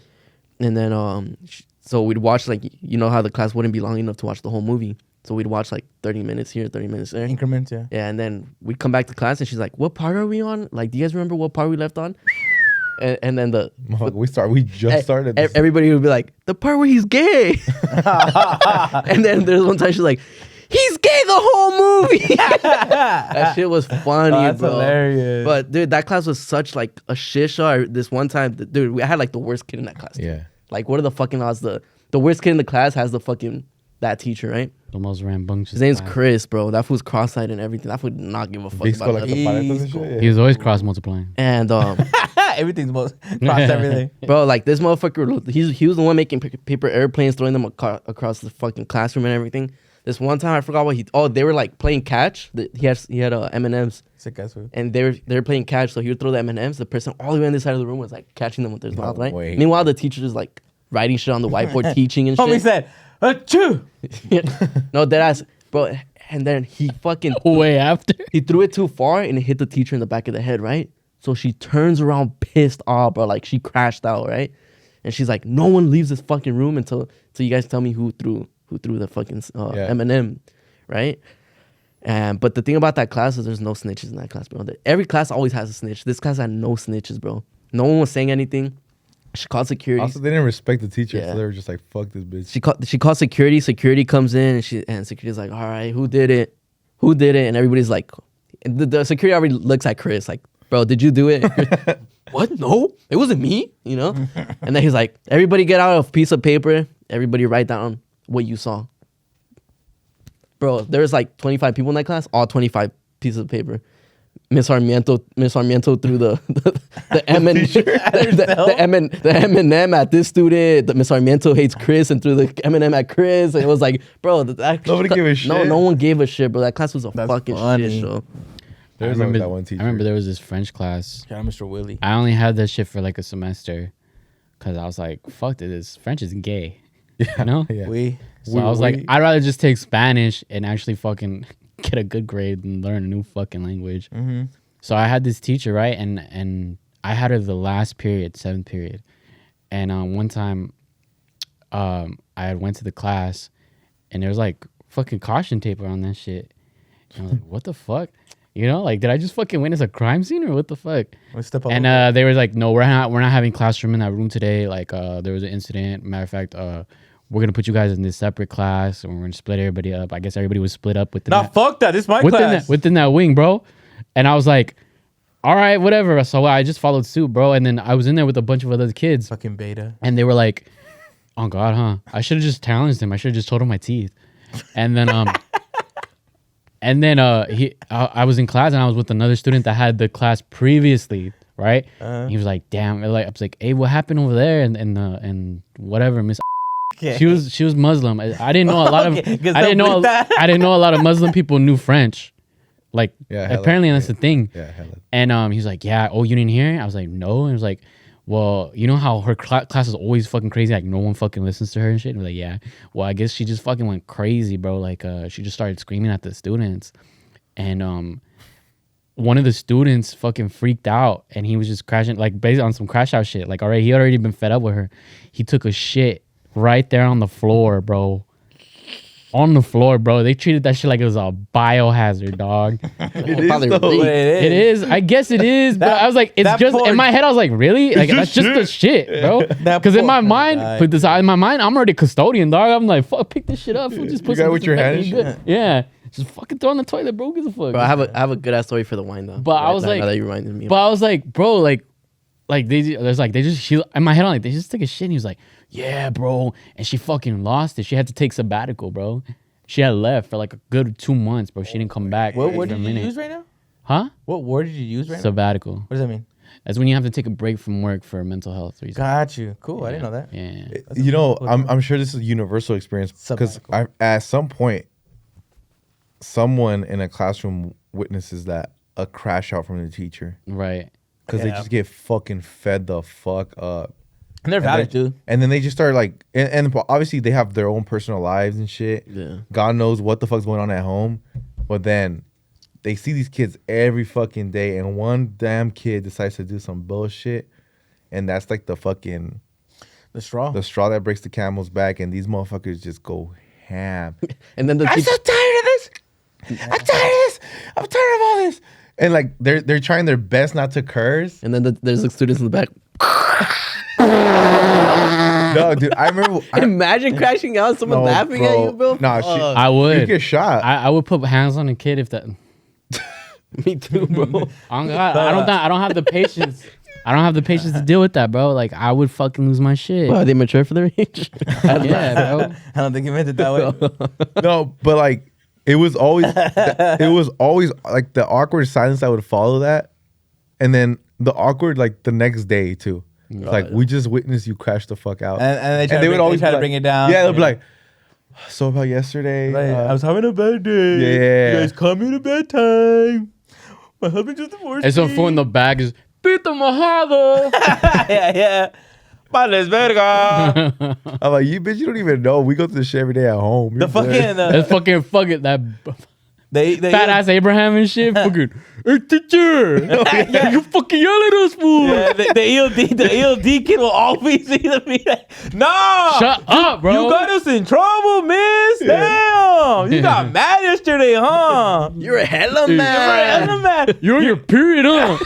And then so we'd watch, like, you know how the class wouldn't be long enough to watch the whole movie. So we'd watch like 30 minutes here, 30 minutes there. Increments, yeah. Yeah, and then we'd come back to class and she's like, what part are we on? Like, do you guys remember what part we left on? And then we just started. Everybody would be like, the part where he's gay. And then there's one time she's like, he's gay the whole movie. That shit was funny, that's bro. Hilarious. But dude, that class was such like a shit show. This one time, dude, we had like the worst kid in that class. Yeah. Like, what are the fucking odds? The worst kid in the class has the fucking that teacher, right? The most rambunctious. His name's class. Chris, bro. That fool's cross-eyed and everything. That fool did not give a fuck about like that. He was always cross multiplying. And everything's cross everything. bro, like this motherfucker, he was the one making paper airplanes, throwing them across the fucking classroom and everything. This one time I forgot what they were like playing catch. He had M&Ms. Sick ass food. And they were playing catch, so he would throw the M&Ms. The person all the way on this side of the room was like catching them with his mouth, right? Way. Meanwhile, the teacher is like writing shit on the whiteboard, teaching and shit. Homie said, achoo! No, deadass, bro. And then he fucking Way after. he threw it too far and it hit the teacher in the back of the head, right? So she turns around pissed off, bro. Like she crashed out, right? And she's like, no one leaves this fucking room until you guys tell me who threw the fucking M&M, right? But the thing about that class is there's no snitches in that class, bro. Every class always has a snitch. This class had no snitches, bro. No one was saying anything. She called security. Also, they didn't respect the teacher, so they were just like, "Fuck this bitch." She called security. Security comes in, and security's like, "All right, who did it? Who did it?" And everybody's like, the security already looks at Chris like, "Bro, did you do it?" What? No, it wasn't me. You know. And then he's like, "Everybody get out a piece of paper. Everybody write down what you saw." Bro, there's like 25 people in that class. All 25 pieces of paper. Miss Sarmiento threw the M&M at this student. Miss Sarmiento hates Chris and threw the M&M at Chris. And it was like, bro, nobody gave a shit. No one gave a shit, bro. That class was fucking funny. shit show. I remember that one teacher. I remember there was this French class. Shout out Mr. Willie. I only had that shit for like a semester because I was like, fuck this. French is gay. You know? Yeah. So I was like, I'd rather just take Spanish and actually fucking get a good grade and learn a new fucking language. Mm-hmm. So I had this teacher, right? And I had her the last period, 7th period. And one time I went to the class and there was like fucking caution tape around that shit. And I was like, what the fuck? You know, like, did I just fucking witness a crime scene or what the fuck? And they were like, no, we're not having classroom in that room today. Like, there was an incident. Matter of fact, we're gonna put you guys in this separate class and we're gonna split everybody up. I guess everybody was split up within fuck that. This is my class. Within that wing, bro. And I was like, all right, whatever. So I just followed suit, bro. And then I was in there with a bunch of other kids. Fucking beta. And they were like, oh God, huh? I should have just challenged him. I should have just told him my teeth. And then I was in class and I was with another student that had the class previously right? He was like, damn. Like I was like, hey, what happened over there? And whatever, Miss. Okay. She was Muslim. I didn't know a lot of Okay, 'cause I didn't know that. I didn't know a lot of Muslim people knew French. Like hella, apparently that's the thing. Yeah, hella. And he was like, yeah, oh, you didn't hear it? I was like, no. And he was like, well, you know how her class is always fucking crazy, like no one fucking listens to her and shit. And I was like, yeah. Well, I guess she just fucking went crazy, bro. Like she just started screaming at the students. And one of the students fucking freaked out and he was just crashing, like based on some crash out shit. Like he had already been fed up with her. He took a shit right there on the floor, bro. On the floor, bro. They treated that shit like it was a biohazard, dog. It is. I guess it is. But I was like, it's just in my head. I was like, really? Like that's just the shit, bro. Because in my mind, I'm already custodian, dog. I'm like, fuck, pick this shit up. Just put got with your hand and shit? Yeah, just fucking throw in the toilet, bro. Give a fuck. Bro, I have a good ass story for the wine though. But I was like, now that you reminded me. But I was like, bro, like in my head, I'm like, they just took a shit. And he was like, yeah, bro. And she fucking lost it. She had to take sabbatical, bro. She had left for like a good 2 months, bro. She didn't come back. What word did you use right now? Huh? What word did you use right now? Sabbatical. What does that mean? That's when you have to take a break from work for mental health reasons. Got you. Cool. I didn't know that. Yeah. You know, I'm sure this is a universal experience because at some point, someone in a classroom witnesses that a crash out from the teacher Right. because they just get fucking fed the fuck up. And they're valid, too. And then they just start like, and obviously they have their own personal lives and shit. Yeah. God knows what the fuck's going on at home. But then they see these kids every fucking day, and one damn kid decides to do some bullshit, and that's like the fucking The straw. the straw that breaks the camel's back, and these motherfuckers just go ham. And then the I'm so tired of this. I'm tired of this. I'm tired of all this. And like they're trying their best not to curse. and then there's the students in the back. No, dude, I remember. Imagine crashing out, someone laughing at you, bro. Nah, I would. You get shot. I would put hands on a kid if that. Me too, bro. I don't have the patience. I don't have the patience to deal with that, bro. Like I would fucking lose my shit. Wow, are they mature for their age? Yeah, bro. I don't think you meant it that way. No, but like it was always like the awkward silence that would follow that, and then the awkward like the next day too. It's like we just witnessed you crash the fuck out, And they would always try to bring it down. Yeah, they'll be like, so about yesterday, Like, I was having a bad day. Yeah. You guys caught me at a bad time. My husband just divorced And some me. fool in the bag is beat the mojado. yeah. Vales verga. I'm like, you bitch, you don't even know. We go through this shit every day at home. The fucking That's fucking that they fat ass Abraham and shit. Fucking hey teacher, you fucking yell at us, fool. Yeah, the ELD kid will always either be like, no, Shut up, bro. You got us in trouble, miss. Damn, you got mad yesterday, huh? You're a hella You're man. a hella man. You're on your period, huh?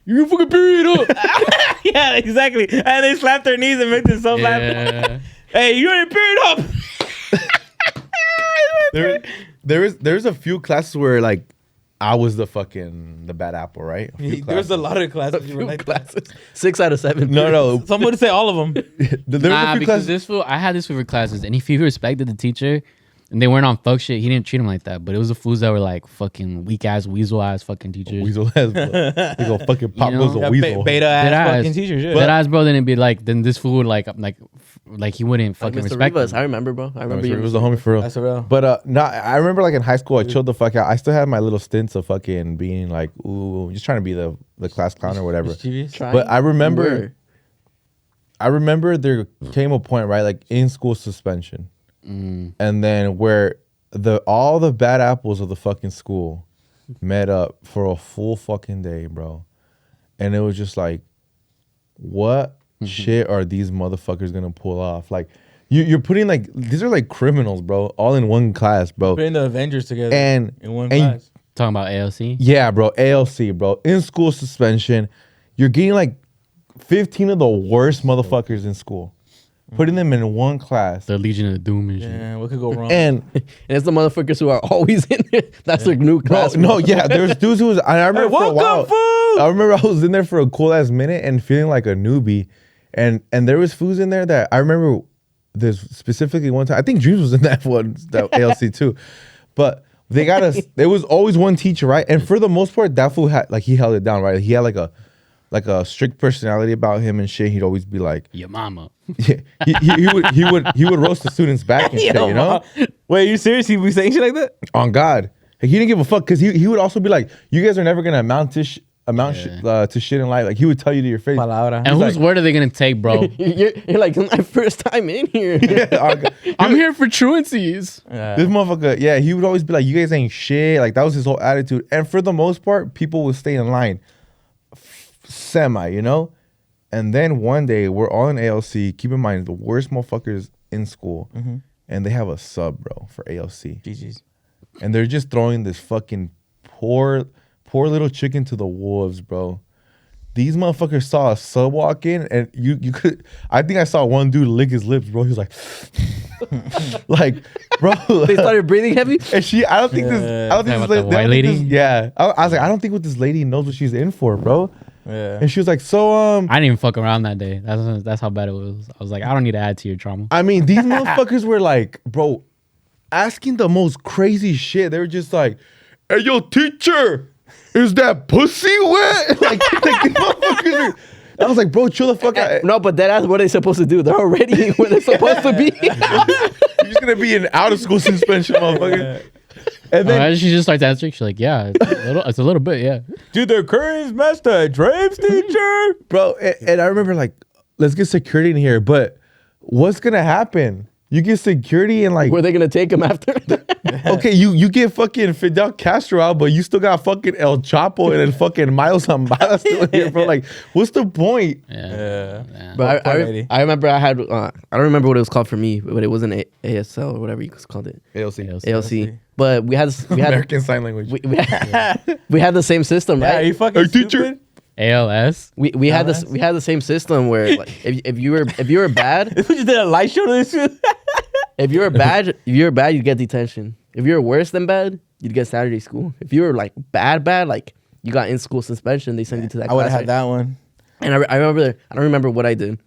You fucking period up. Yeah, exactly. And they slap their knees and make them so laugh. Yeah. Hey, you ain't period up. There's a few classes where like I was the bad apple, right? There's a lot of classes you were like Classes. 6 out of 7. No. Some would say all of them. There's Nah, a few because classes. this fool, I had this for classes, and if he respected the teacher, and they weren't on fuck shit, he didn't treat him like that. But it was the fools that were like fucking weak ass, weasel ass fucking teachers. Weasel ass, they go fucking pop You know? a Yeah, weasel. beta Dead ass ass. fucking teachers. Yeah. That ass, bro, then it'd be like, then this fool would like he wouldn't fucking Mr. respect Rivas, him. I remember, bro. I remember It you. was the homie for real. That's real. But no, I remember like in high school, I chilled the fuck out. I still had my little stints of fucking being like, ooh, just trying to be the class clown or whatever. Mischievous. But I remember there came a point, right, like in school suspension, and then where all the bad apples of the fucking school met up for a full fucking day, bro, and it was just like, what shit are these motherfuckers gonna pull off? Like, you're putting like these are like criminals, bro, all in one class, bro, Putting the Avengers together and in one and class. Talking about ALC. yeah, bro, ALC, bro, in school suspension, you're getting like 15 of the worst motherfuckers in school, putting them in one class. The Legion of Doom and shit. Yeah, what could go wrong? And And it's the motherfuckers who are always in there. That's their new class. no, yeah, there was dudes who was. I remember for a while. food. I remember I was in there for a cool ass minute and feeling like a newbie, and there was foods in there that I remember. There's specifically one time. I think Dreams was in that one, that ALC too, but they got us. There was always one teacher, right? And for the most part, that fool had he held it down, right? He had like a strict personality about him and shit. He'd always be like, Your mama. yeah, he would roast the students back and shit, you know? Wait, you serious? He be saying shit like that? On God. Like, he didn't give a fuck because he would also be like, you guys are never gonna amount to shit in life. Like, he would tell you to your face. Palabra. And whose word are they gonna take, bro? You're like, it's my first time in here. I'm here for truancies. This motherfucker, yeah, he would always be like, you guys ain't shit. Like, that was his whole attitude. And for the most part, people would stay in line. Semi, you know? And then one day, we're all in ALC. Keep in mind, the worst motherfuckers in school. And they have a sub, bro, for ALC. GG's. And they're just throwing this fucking poor little chicken to the wolves, bro. These motherfuckers saw a sub walk in, and you could. I think I saw one dude lick his lips, bro. He was like, like, bro. They started breathing heavy. And I don't think this white lady? Yeah, I was like, I don't think what this lady knows what she's in for, bro. Yeah. And she was like, so I didn't even fuck around that day. That's how bad it was. I was like, I don't need to add to your trauma. I mean, these motherfuckers were like, bro, asking the most crazy shit. They were just like, hey, yo, teacher, is that pussy wet? like these motherfuckers are, I was like, bro, chill the fuck out. No, but that's what they're supposed to do. They're already where they're supposed to be. You're just gonna be in out of school suspension, motherfucker. And then she just starts answering. She's like, yeah, it's a little bit, yeah. Dude, the current master drapes teacher. bro, and I remember like, let's get security in here, but what's gonna happen? You get security and like, Were they gonna take him after? okay, you get fucking Fidel Castro out, but you still got fucking El Chapo and then fucking Miles Zambada still here, bro. Like, what's the point? Yeah. But Poor lady. I remember I had I don't remember what it was called for me, but it wasn't ASL or whatever you called it. ALC. But we had American Sign Language. we had the same system, Yeah, right? you fucking Hey, teacher. stupid. ALS. We had this. We had the same system where like, if you were bad, We just did a light show to this shit. if you were bad, you'd get detention. If you were worse than bad, you'd get Saturday school. If you were like bad, like you got in school suspension, they send you to that. I would have class, had that one. And I remember, I don't remember what I did,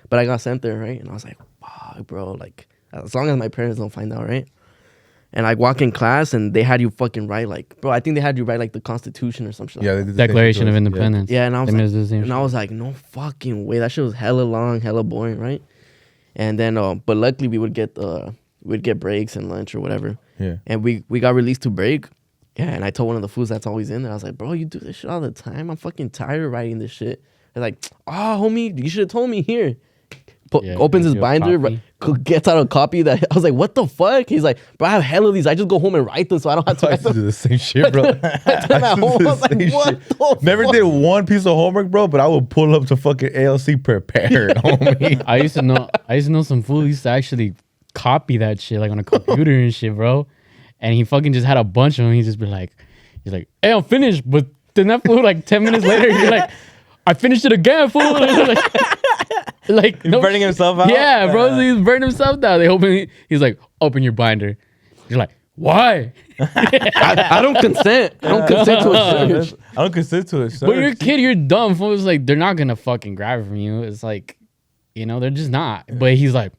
but I got sent there, right? And I was like, fuck, bro, like as long as my parents don't find out, right? And I walk in class and they had you fucking write like, bro, I think they had you write like the Constitution or some shit. Yeah, Like they did the Declaration same of to us. Independence. yeah, and I was They like, made us do the same and I was like, no fucking way. That shit was hella long, hella boring, right? And then, but luckily we would get breaks and lunch or whatever. Yeah. And we got released to break. Yeah, and I told one of the fools that's always in there, I was like, bro, you do this shit all the time. I'm fucking tired of writing this shit. They're like, oh, homie, you should have told me here. Yeah, Opens his give you a binder, copy. gets out a copy that I was like, what the fuck? He's like, bro, I have hella of these. I just go home and write them so I don't have to I write used to them. do the same shit, bro. I'm at home. I was like, what the Never fuck? did one piece of homework, bro, but I would pull up to fucking ALC prepared, homie. I used to know some fool used to actually copy that shit like on a computer and shit, bro. And he fucking just had a bunch of them. He'd just be like, hey, I'm finished. But then that fool like 10 minutes later, he'd be like, I finished it again, fool. like He's burning himself out? Yeah, bro. So he's burning himself down. He's like, open your binder. You're like, why? I don't consent. I don't consent to a search. I don't consent to it. But you're a kid, you're dumb. Fool. It's like, they're not going to fucking grab it from you. It's like, they're just not. But he's like,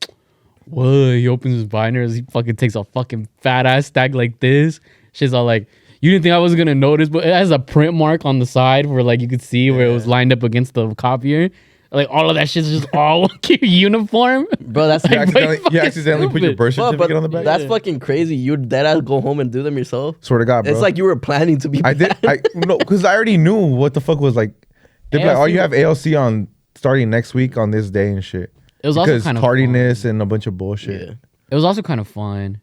whoa, he opens his binders. He fucking takes a fucking fat ass stack like this. Shit's all like, you didn't think I was going to notice, but it has a print mark on the side where like you could see where it was lined up against the copier. Like all of that shit's just all uniform. Bro, that's You Fucking accidentally put your stupid. birth Bro, certificate on the back? that's fucking crazy. You'd deadass go home and do them yourself. Swear to God, bro. It's like you were planning to be I did. No, because I already knew what the fuck was like. They'd be like, oh, you have ALC on starting next week on this day and shit. It was also Because kind of tardiness and a bunch of bullshit. Yeah. It was also kind of fun.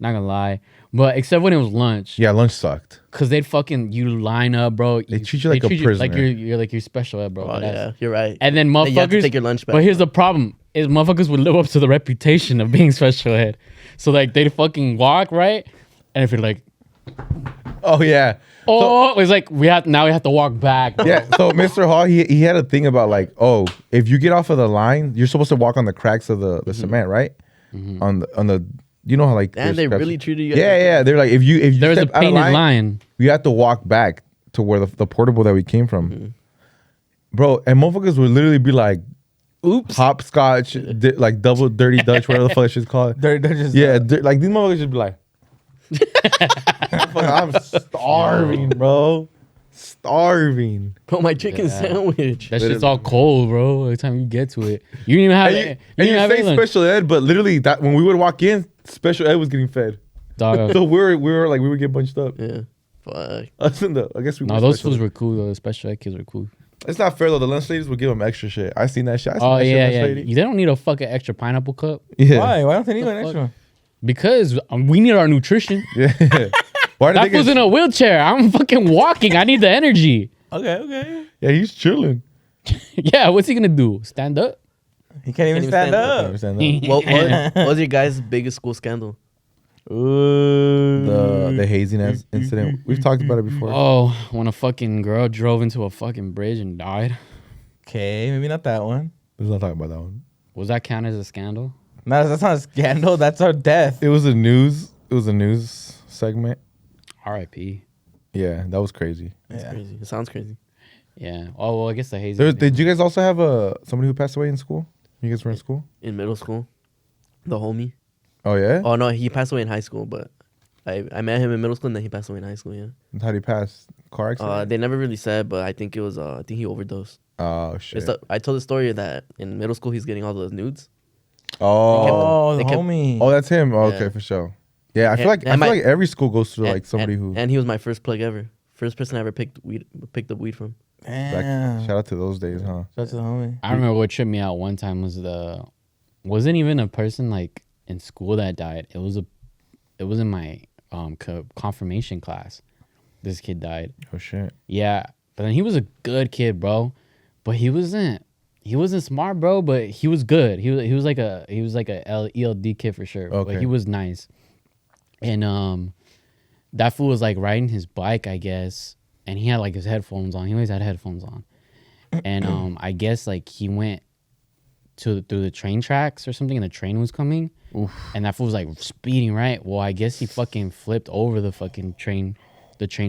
Not gonna lie. But except when it was lunch. Yeah, lunch sucked. Cause they'd fucking you line up, bro. They treat you like a Like prisoner. you're like your special ed, bro. Oh, That's- yeah, you're right. And then Then you have to motherfuckers take your lunch back. But here's the problem: is motherfuckers would live up to the reputation of being special ed. So like they'd fucking walk right, and if you're like, Oh, yeah. it's like we have to walk back. Yeah, so Mr. Hall, he had a thing about like, oh, if you get off of the line, you're supposed to walk on the cracks of the cement, right? On the you know how like And there's they scraps- really treated you. Yeah, they're like if you There's a step out of painted line. you have to walk back to where the portable that we came from, bro. And motherfuckers would literally be like, Oops. hopscotch, like double dirty Dutch, whatever the fuck that shit's called. They're just Yeah, like these motherfuckers just be like, I'm starving, bro. Starving. Bro, my chicken sandwich. That shit's all cold, bro. By the time you get to it, you didn't even have it. And you have say it, special ed, but literally that when we would walk in, special ed was getting fed. dog. So we would get bunched up. Yeah. Fuck. Us in the, I guess we. No, were those special fools ed. were cool though. The special ed kids were cool. It's not fair though. The lunch ladies would give them extra shit. I seen that shit. Oh yeah. They don't need a fucking extra pineapple cup Yeah. Why? Why don't they need an fuck? extra one? because we need our nutrition. Yeah. Why did That they get? fool's in a wheelchair. I'm fucking walking. I need the energy. Okay. Yeah, he's chilling. Yeah, what's he gonna do? Stand up? He can't even stand up. Understand that? What was your guys' biggest school scandal? The haziness incident. We've talked about it before. Oh, when a fucking girl drove into a fucking bridge and died. Okay, maybe not that one. Let's not talk about that one. Was that count as a scandal? No, that's not a scandal. That's our death. It was a news segment. R.I.P. Yeah, that was crazy. That's crazy. It sounds crazy. Yeah. Oh well, I guess the hazy. Did you guys also have somebody who passed away in school? You guys were in school? In middle school, the homie. Oh yeah. Oh no, he passed away in high school, but I met him in middle school and then he passed away in high school. Yeah. How did he pass? Car accident? They never really said, but I think it was. I think he overdosed. Oh shit. I told the story that in middle school he's getting all those nudes. Oh, They the kept- homie. Oh, that's him. Oh, Yeah. okay, for sure. Yeah, I feel And- like and every school goes through And- like somebody who. And he was my first plug ever. First person I ever picked up weed from. Damn. Shout out to those days, huh? Shout out to the homie. I remember what tripped me out one time wasn't even a person like in school that died. It was in my confirmation class. This kid died. Oh shit. Yeah, but then he was a good kid, bro. But he wasn't smart, bro. But he was good. He was like a ELD kid for sure. Okay. But he was nice. And that fool was like riding his bike, I guess, and he had like his headphones on. He always had headphones on. And I guess like he went through the train tracks or something, and the train was coming. Oof. And that fool was like speeding, right? Well, I guess he fucking flipped over the fucking train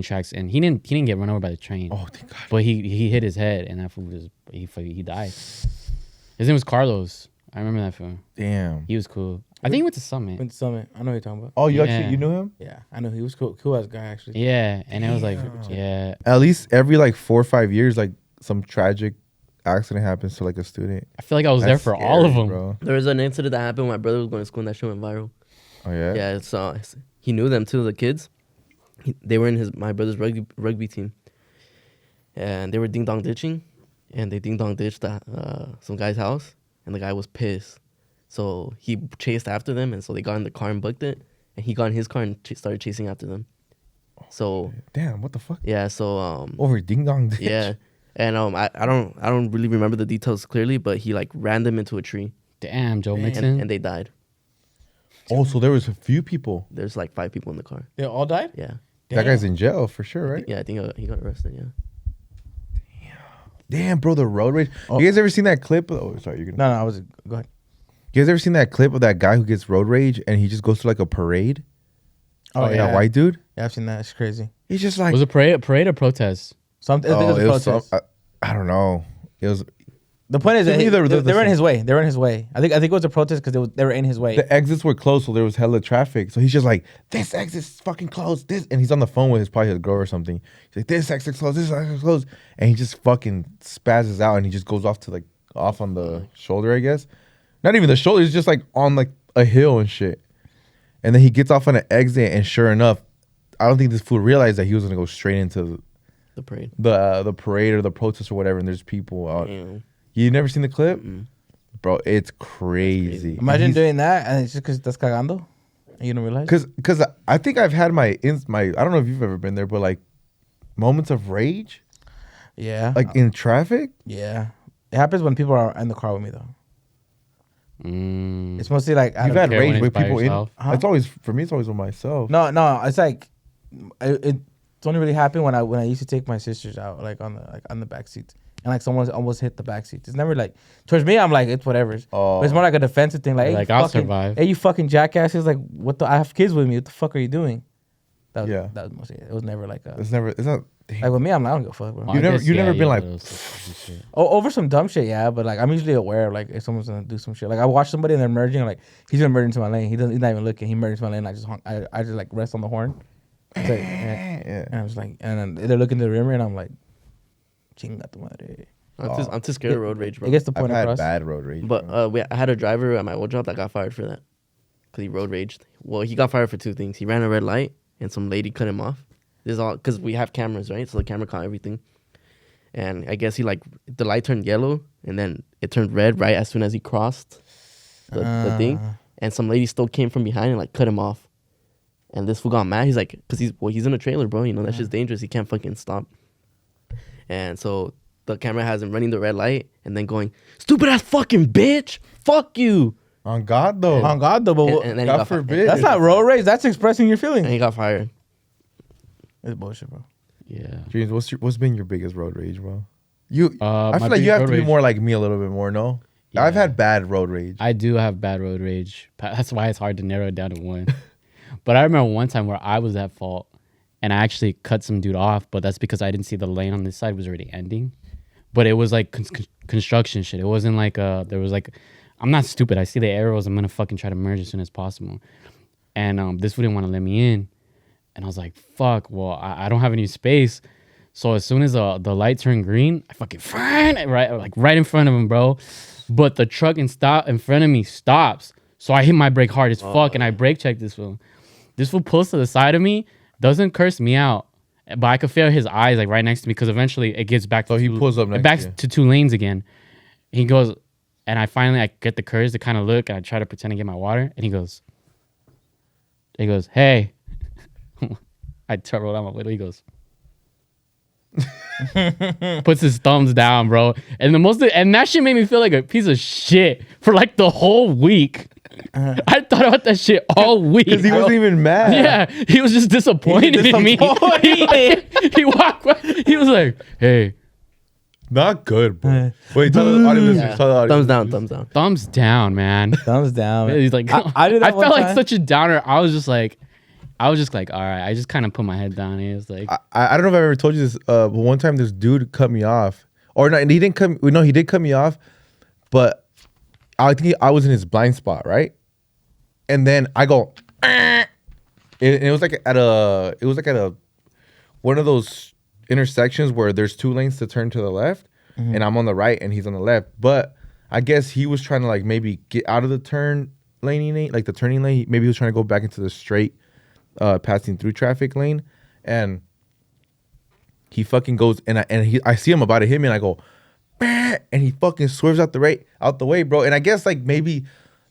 tracks, and he didn't get run over by the train. Oh, thank God. But he hit his head, and that fool he died. His name was Carlos. I remember that fool. Damn. He was cool. I think he went to Summit. Went to Summit. I know what you're talking about. Oh, you Yeah. actually you knew him? Yeah, I know he was cool. Cool as a guy actually. Yeah, and it was like, yeah. At least every like 4 or 5 years, like some tragic accident happens to like a student. I feel like I was there That's for all of scary, them. bro. There was an incident that happened when my brother was going to school and that shit went viral. Oh yeah. Yeah, so he knew them too, the kids. They were in my brother's rugby team, and they were ding dong ditching, and they ding dong ditched some guy's house, and the guy was pissed, so he chased after them, and so they got in the car and booked it, and he got in his car and started chasing after them. So Damn. What the fuck? yeah, so Over ding dong ditch. yeah, and I don't really remember the details clearly, but he like ran them into a tree, Damn, Joe Mixon. and they died. Oh, so there was a few people. There's like 5 people in the car. They all died? Yeah, That guy's in jail for sure, right? yeah, I think he got arrested. Yeah. Damn, bro, the road rage. You guys ever seen that clip? Oh, sorry, you're gonna. No, I was. Go ahead. You guys ever seen that clip of that guy who gets road rage and he just goes to like a parade? Oh, That yeah. white dude. Yeah, I've seen that. It's crazy. He's just like. Was it parade or protest? Something. I think it was a protest. I don't know. It was The point is, To that me, they the- were in his way. They were in his way. I think it was a protest because they were in his way. the exits were closed, so there was hella traffic. So he's just like, this exit's fucking closed. This, and he's on the phone with probably his girl or something. He's like, this exit's closed. This exit's closed, and he just fucking spazzes out, and he just goes off on the shoulder, I guess. Not even the shoulder. He's just like on like a hill and shit. And then he gets off on an exit, and sure enough, I don't think this fool realized that he was gonna go straight into The parade. the parade or the protest or whatever. And there's people out. Damn. You never seen the clip? Bro, it's crazy. Imagine doing that, and it's just because that's cagando. And you don't realize. Because I think I've had my I don't know if you've ever been there, but like moments of rage, Yeah. like in traffic. Yeah. It happens when people are in the car with me though. Mm. It's mostly like You've had care when rage it's with by people yourself. in. It's always for me. It's always with myself. no. It's like it's only really happened when I used to take my sisters out like on the back seats. And like someone almost hit the back seat. It's never like towards me. I'm like it's whatever. Oh. But it's more like a defensive thing. Like, hey, Like, you I'll fucking, survive. Hey, you fucking jackasses! Like what the? I have kids with me. What the fuck are you doing? That Yeah. was mostly it. It was never like a. It's never. It's not. Like with me, I don't give a fuck, bro. You've never been like, Over some dumb shit, yeah. But like I'm usually aware of like if someone's gonna do some shit. Like I watch somebody and they're merging, like he's gonna merge into my lane. He's not even looking. He merges my lane. I just like rest on the horn. It's like, and I was like, and then they're looking to the rimmer, and I'm like, chinga tu madre. I'm too scared of road rage, bro. It gets the I've point had across. bad road rage. But bro. I had a driver at my old job that got fired for that because he road raged. Well, he got fired for 2 things. He ran a red light and some lady cut him off. This is all because we have cameras, right? So the camera caught everything. And I guess the light turned yellow and then it turned red right as soon as he crossed the thing. And some lady still came from behind and like cut him off. And this fool got mad. He's like, because he's in a trailer, bro. You know, that's just dangerous. He can't fucking stop. And so the camera has him running the red light and then going, stupid ass fucking bitch. Fuck you. On God though. On God though, but And then he God got forbid. that's not road rage. That's expressing your And feelings. he got fired. It's bullshit, bro. Yeah. James, what's been your biggest road rage, bro? I my feel like biggest you have road to be rage- more like me a little bit more, no? I've Yeah. had bad road rage. I do have bad road rage. That's why it's hard to narrow it down to one. But I remember one time where I was at fault and I actually cut some dude off, but that's because I didn't see the lane on this side was already ending. But it was like construction shit. It wasn't like there was like, I'm not stupid. I see the arrows. I'm gonna fucking try to merge as soon as possible. And this didn't want to let me in. And I was like, fuck, well, I don't have any space. So as soon as the light turned green, I fucking right in front of him, bro. But the truck in front of me stops. So I hit my brake hard as fuck and I brake checked this fool. This fool pulls to the side of me, doesn't curse me out. But I could feel his eyes like right next to me because eventually it gets back So to he pulls up next back to you. to 2 lanes again. He goes, and I finally get the courage to kind of look and I try to pretend to get my water. And he goes, hey. I roll down my window. He goes, puts his thumbs down, bro. And that shit made me feel like a piece of shit for like the whole week. I thought about that shit all week. Because he wasn't even mad. Yeah, he was just disappointed in me. He walked by, he was like, hey. Not good, bro. Wait, tell the audience. Yeah. Tell the audience. Thumbs down, thumbs down. Thumbs down, man. Thumbs down. He's like, I did that I one felt like time. such a downer. I was just like, all right. I just kind of put my head down. He was like, I don't know if I ever told you this, but one time this dude cut me off. Or no, he didn't cut. No, he did cut me off, but I think I was in his blind spot, right? And then I go, and it was like at a one of those intersections where there's 2 lanes to turn to the left, and I'm on the right and he's on the left. But I guess he was trying to like maybe get out of the turning lane, like the turning lane. Maybe he was trying to go back into the straight passing through traffic lane, and he fucking goes and I see him about to hit me and I go, bah! And he fucking swerves out the way, bro. And I guess like maybe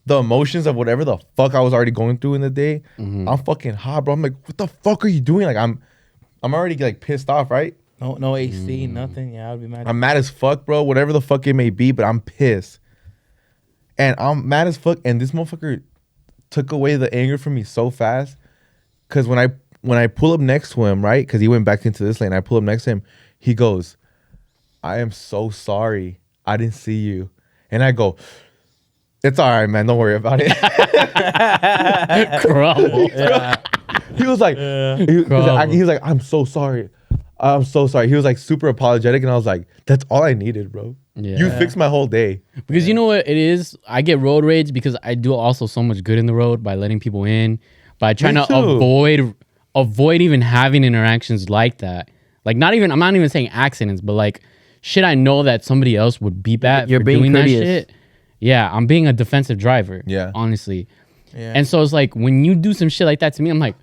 the emotions of whatever the fuck I was already going through in the day, I'm fucking hot, bro. I'm like, what the fuck are you doing? Like I'm already like pissed off, right? No AC, nothing. Yeah, I'd be mad. I'm mad as fuck, bro. Whatever the fuck it may be, but I'm pissed. And I'm mad as fuck. And this motherfucker took away the anger from me so fast. Cause when I pull up next to him, right? Cause he went back into this lane. I pull up next to him. He goes, I am so sorry. I didn't see you. And I go, it's all right, man. Don't worry about it. Crumble. He was like, he was like, I'm so sorry. I'm so sorry. He was like super apologetic. And I was like, that's all I needed, bro. Yeah. You fixed my whole day. Because you know what it is? I get road rage because I do also so much good in the road by letting people in, by trying Me to too. avoid even having interactions like that. Like I'm not even saying accidents, but like shit I know that somebody else would beep at You're for being doing courteous. that shit. Yeah, I'm being a defensive driver. Yeah. Honestly. Yeah. And so it's like when you do some shit like that to me, I'm like,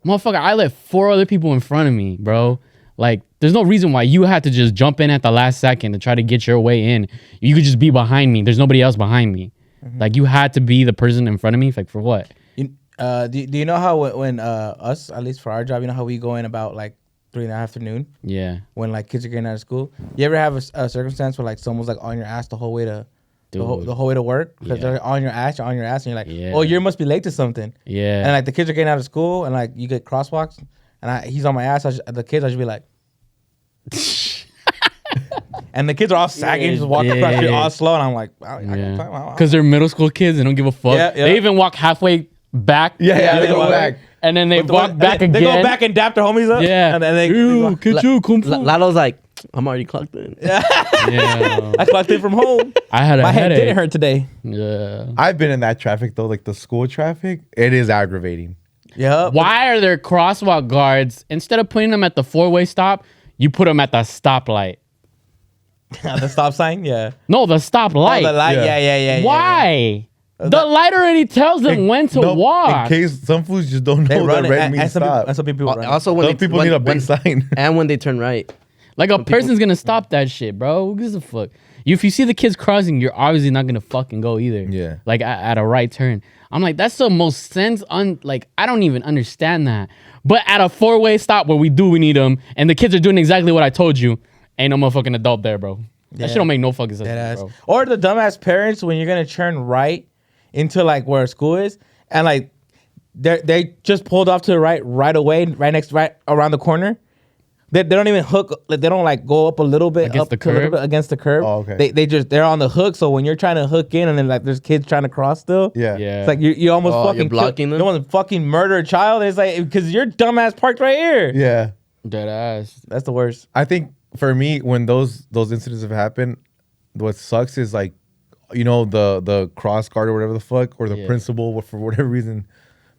motherfucker, I let 4 other people in front of me, bro. Like, there's no reason why you had to just jump in at the last second to try to get your way in. You could just be behind me. There's nobody else behind me. Like, you had to be the person in front of me. Like, for what? Do you know how when us, at least for our job, you know how we go in about like 3 in the afternoon Yeah. when like kids are getting out of school? You ever have a circumstance where like someone's like on your ass the whole way to the whole way to work because Yeah. they're on your ass, and you're like, Yeah. oh, you must be late to something. Yeah. And like the kids are getting out of school and like you get crosswalks and he's on my ass. The kids, I should be like, and the kids are all sagging, just walking across the street all slow, and I'm like, I got time. Because they're middle school kids. They don't give a fuck. Yeah, yeah. They even walk halfway back. Yeah, they go go back. And then they walk back again. They go back and dap their homies up. Yeah. And then they Get you, Kung Fu. Lalo's like, I'm already clocked in. Yeah. I clocked in from home. I had a My head headache. didn't hurt today. Yeah. I've been in that traffic though, like the school traffic. It is aggravating. Yep. Why are there crosswalk guards? Instead of putting them at the 4-way stop, you put them at the stoplight. The stop sign? Yeah. No, the stoplight. Oh, the light. Yeah. Yeah. Why? The light already tells them when to No, walk. In case some fools just don't They know run that it. red And means some stop. people, and some people run it. Also, when Some people need a big sign. and when they turn right. Like a person's gonna stop that shit, bro. Who gives a fuck? If you see the kids crossing, you're obviously not gonna fucking go either. Yeah. Like at a right turn. I'm like, that's the most sense. Like I don't even understand that. But at a 4-way stop where we need them, and the kids are doing exactly what I told you, ain't no motherfucking adult there, bro. That shit don't make no fucking sense, bro. Or the dumbass parents when you're gonna turn right into like where school is, and like they just pulled off to the right away, right around the corner. They don't even hook. Like, they don't like go up a little bit Against up the to a little curb? bit against the curb. Oh, okay. They're on the hook. So when you're trying to hook in, and then like there's kids trying to cross still. Yeah. Yeah. It's like you almost Oh, fucking you're blocking them? You almost fucking murder a child. It's like because your dumbass parked right here. Yeah. Dead ass. That's the worst. I think for me, when those incidents have happened, what sucks is like, you know, the cross guard or whatever the fuck, or the principal, for whatever reason,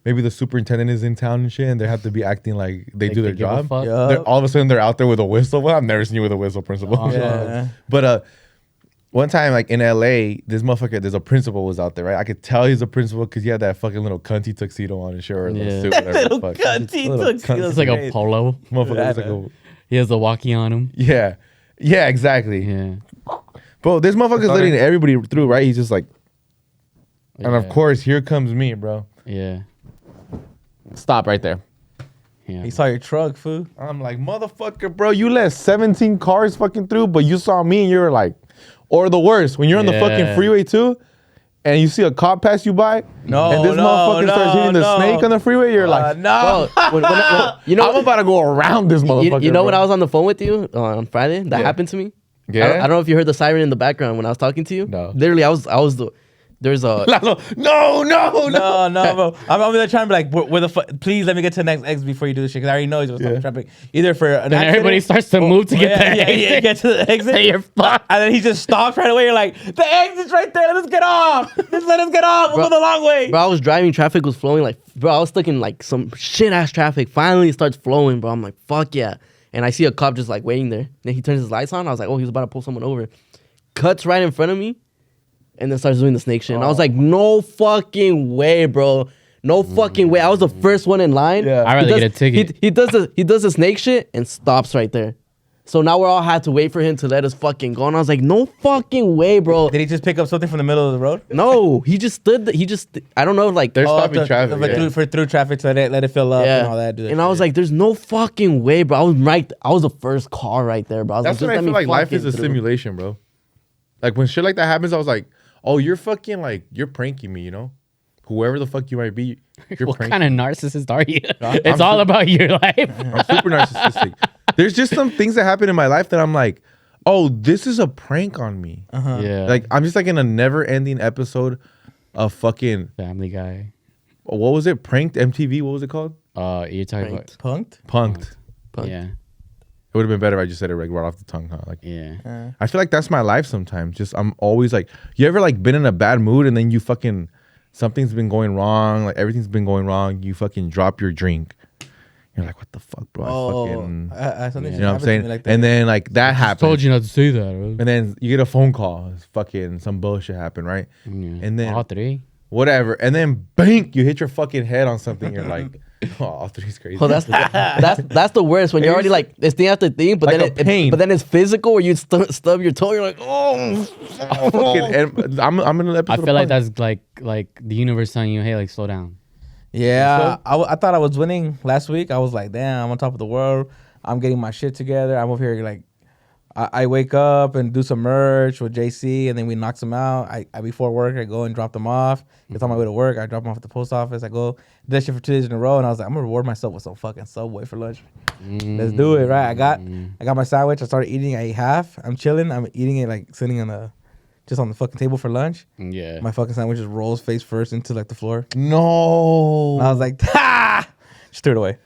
maybe the superintendent is in town and shit, and they have to be acting like they do their give a job. fuck? Yeah. They're, all of a sudden, they're out there with a whistle. Well, I've never seen you with a whistle, principal. Yeah. But one time, like in LA, this motherfucker, there's a principal was out there, right? I could tell he's a principal because he had that fucking little cunty tuxedo on his shirt, or Yeah. suit, whatever Little the fuck. cunty Little tuxedo. It's like a polo. Motherfucker looks like a He has a walkie on him. yeah, exactly. Yeah. Bro, this motherfucker's letting everybody through, right? He's just like, and of Yeah. course, here comes me, bro. Yeah. Stop right there. Yeah. He saw your truck, fool. I'm like, motherfucker, bro, you let 17 cars fucking through, but you saw me and you were like, or the worst, when you're on the fucking Yeah. freeway too, and you see a cop pass you by, No, and this motherfucker starts hitting the snake on the freeway, you're like, no. When you know, I'm about to go around this motherfucker. you know when bro. I was on the phone with you on Friday, that happened to me. Yeah? I don't know if you heard the siren in the background when I was talking to you. No. Literally, there's a no, No, bro. I'm over there trying to be like, where the fuck? Please let me get to the next exit before you do this shit. Because I already know he's going to stop traffic. Either for an Then everybody accident, starts to move to get that yeah, exit. get to the exit. You're fucked. And then he just stops right away. You're like, the exit's right there. Let us get off. Just let us get off. We'll go the long way. Bro, I was driving, traffic was flowing like, bro, I was stuck in like some shit ass traffic. Finally, it starts flowing, bro. I'm like, fuck yeah. And I see a cop just like waiting there. Then he turns his lights on. I was like, oh, he was about to pull someone over. Cuts right in front of me, and then starts doing the snake shit. And I was like, no fucking way, bro. No fucking way. I was the first one in line. Yeah. I'd rather He get a does- ticket. He does the snake shit and stops right there. So now we're all had to wait for him to let us fucking go. And I was like, no fucking way, bro. Did he just pick up something from the middle of the road? No, he just stood. I don't know, like They're stopping traffic. But Yeah. through traffic to let it fill up and all that. do that And I was shit. like, there's no fucking way, bro. I was the first car right there, bro. I was That's like, when I just feel let like me life is a fucking through. simulation, bro. Like when shit like that happens, I was like, oh, you're fucking like, you're pranking me, you know? Whoever the fuck you might be, you're What pranking. kind of narcissist are you? I'm It's all about your life. I'm super narcissistic. There's just some things that happen in my life that I'm like, oh, this is a prank on me. Yeah. Like I'm just like in a never-ending episode of fucking, Family Guy. what was it? Pranked MTV? What was it called? You're talking about. Punked? Punked. Punk. Yeah. It would have been better if I just said it like right off the tongue, huh? Like, Yeah. I feel like that's my life sometimes. Just I'm always like, you ever like been in a bad mood and then you fucking something's been going wrong, like everything's been going wrong. You fucking drop your drink. You're like, what the fuck, bro? Oh, I fucking, something you know what I'm happened to saying? me like that. And then like that happens. Told you not to say that. Bro. And then you get a phone call. It's fucking some bullshit happened, right? Yeah. And then all three. whatever. And then bang, you hit your fucking head on something. You're like, oh, all three's crazy. Oh, that's the worst when you're already like it's thing after thing, but Like then a pain. but then it's physical where you stub your toe. You're like, oh, fucking, and I'm in an episode. I feel like of that's like the universe telling you, hey, like slow down. Yeah, I thought I was winning last week. I was like, damn, I'm on top of the world. I'm getting my shit together. I'm over here like, I wake up and do some merch with JC, and then we knock them out. I before work, I go and drop them off. It's on my way to work. I drop them off at the post office. I go do that shit for 2 days in a row, and I was like, I'm gonna reward myself with some fucking Subway for lunch. Let's do it, right? I got my sandwich. I started eating. I ate half. I'm chilling. I'm eating it like sitting on just on the fucking table for lunch. Yeah. My fucking sandwich just rolls face first into like the floor. No. And I was like, ha! Just threw it away.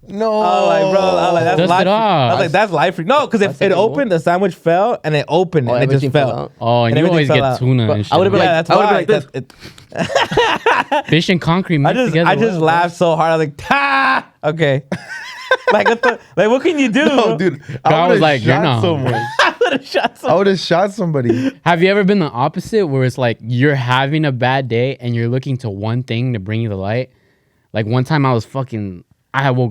No. I was like, bro, that's Dust life. it off. I was like, that's life. No, because if it opened, the sandwich fell and it opened and it just everything fell fell. out? Oh, and And you everything always fell get out. tuna and shit. I would've been Yeah, like- that's I would've why. been like this. Fish and concrete I mixed just together. What? laughed so hard. I was like, ha! Okay. What can you do? No, dude. God was like, you're shot not. someone. I would have shot I someone. would have shot somebody. Have you ever been the opposite where it's like you're having a bad day and you're looking to one thing to bring you the light? Like one time I woke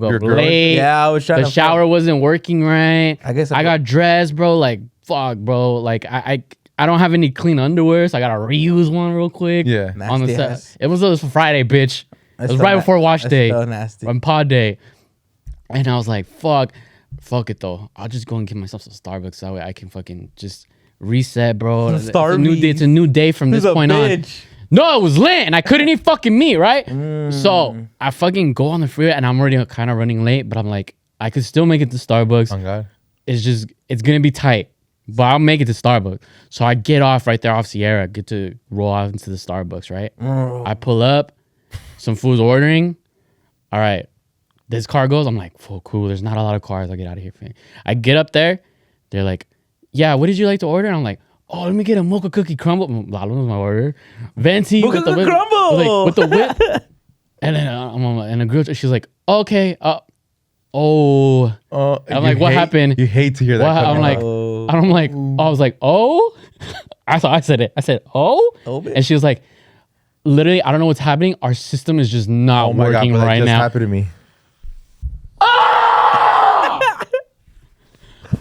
up Your girl? late. Yeah, I was trying The to shower wasn't working right. I guess I got dressed, bro. Like fuck, bro. Like I don't have any clean underwear, so I gotta reuse one real quick. Yeah. On the Nasty set. ass. It was Friday, bitch. That's It was so right before wash that's day. so nasty. On pod day. And I was like, fuck it though. I'll just go and get myself some Starbucks so that way I can fucking just reset, bro. It's a new day. It's a new day from Who's this a point on. bitch? No, it was lit and I couldn't eat fucking meat, right? So I fucking go on the freeway and I'm already kind of running late, but I'm like, I could still make it to Starbucks. Oh, God. It's gonna be tight, but I'll make it to Starbucks. So I get off right there off Sierra, get to roll out into the Starbucks, right? I pull up, some food's ordering. All right, this car goes. I'm like, cool. There's not a lot of cars. I'll get out of here. I get up there. They're like, yeah, what did you like to order? And I'm like, oh, let me get a mocha cookie crumble. Blah, blah, was my order. Venti Mocha cookie crumble. with the whip. And then I'm on the grill. She's like, okay. I'm like, what happened? You hate to hear that. I'm coming like, out. I was like, oh. I said it. I said, oh. bitch. And she was like, literally, I don't know what's happening. Our system is just not Oh my God, working but that right just now. happened to me.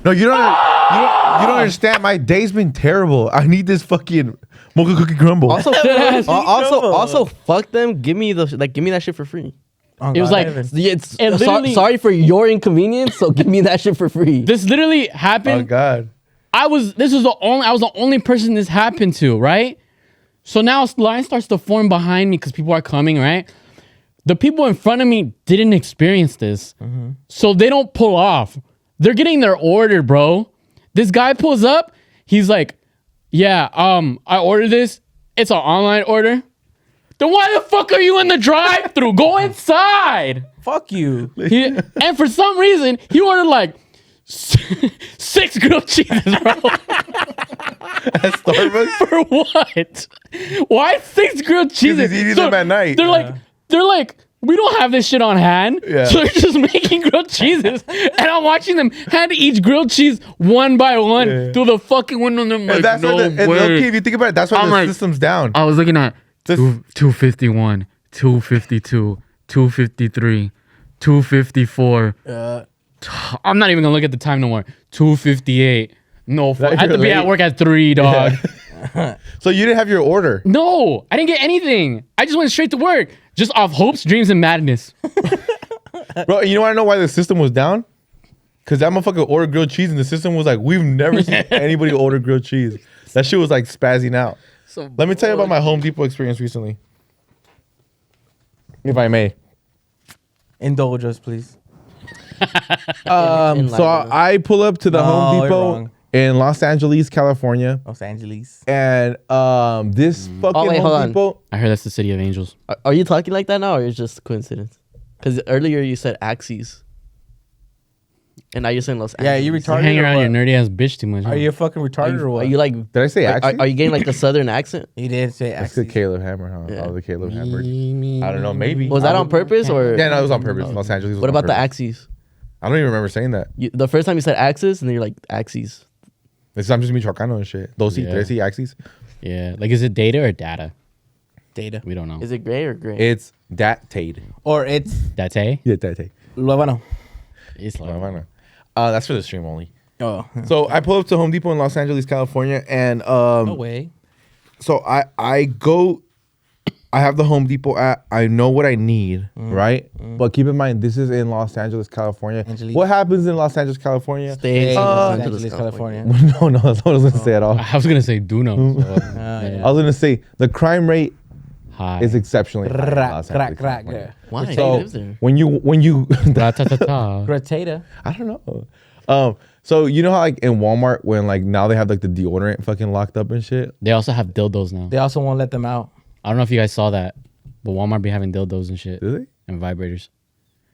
No, you don't understand. My day's been terrible. I need this fucking mocha cookie crumble. Also, fuck them. Give me that shit for free. Oh, It was God, like, It's It literally- sorry for your inconvenience. So give me that shit for free. this literally Oh happened. God. I was the only person this happened to, right? So now line starts to form behind me because people are coming, right? The people in front of me didn't experience this. So they don't pull off. They're getting their order, bro. This guy pulls up. He's like, yeah, I ordered this. It's an online order. Then why the fuck are you in the drive-thru? Go inside. Fuck you. And for some reason, he ordered like 6 grilled cheeses, bro. At Starbucks. For what? Why 6 grilled cheeses? he's eating them at night. They're like, we don't have this shit on hand. Yeah. So they're just making grilled cheeses. And I'm watching them hand each grilled cheese one by one through the fucking window. And I'm like, And that's no why and way. low-key, if you think about it, that's why I'm the like- system's down. I was looking at This- 251, 252, 253, 254. I'm not even gonna look at the time no more. 258. No, I had to be at work at 3, dog. So you didn't have your order. No, I didn't get anything. I just went straight to work, just off hopes, dreams, and madness. Bro, you know why I know why the system was down? Because that motherfucker ordered grilled cheese and the system was like, we've never seen anybody order grilled cheese. That shit was like spazzing out. So Let me tell you about my Home Depot experience recently. If I may. Indulge us, please. So I pull up to the No, Home you're Depot wrong. in Los Angeles, California. Los Angeles. And this fucking wait, hold Home on. Depot. I heard that's the city of angels. Are you talking like that now, or is it just coincidence? Because earlier you said Axes, and now you're saying Los Angeles. Yeah, you You retarded. hang or around your what? nerdy ass bitch too much. Are you a fucking retarded or what? Are you like? Did I say actually? Are you getting like the southern accent? He did say That's the Axis. Caleb Hammer, huh? Yeah. Oh, the Caleb Hammer. I don't know, maybe. Was that on purpose or? Yeah, no, it was on purpose. Los Angeles. was What on about the purpose. Axes? I don't even remember saying that. The first time you said Axis, and then you're like Axes. I'm just Michoacano and shit. Those Yeah. tres y axes. Yeah, like is it data or data? Data. We don't know. Is it gray or gray? It's dat tade. Or it's That's A. Yeah, dat tade. Luevano. It's like That's for the stream only. Oh. So I pull up to Home Depot in Los Angeles, California, and No way. so I go. I have the Home Depot app. I know what I need, right? But keep in mind, this is in Los Angeles, California. Angeles. What happens in Los Angeles, California? Stay in Los Los Angeles, California. No, that's what I was gonna say at all. I was gonna say Duno. So, I was gonna say the crime rate Hi. is exceptionally high in Crack, Los crack, Angeles, crack. California. Why? He So lives there. when you Ra-ta-ta-ta. Gratata. I don't know. So you know how like in Walmart when like now they have like the deodorant fucking locked up and shit. They also have dildos now. They also won't let them out. I don't know if you guys saw that, but Walmart be having dildos and shit Do they? and vibrators.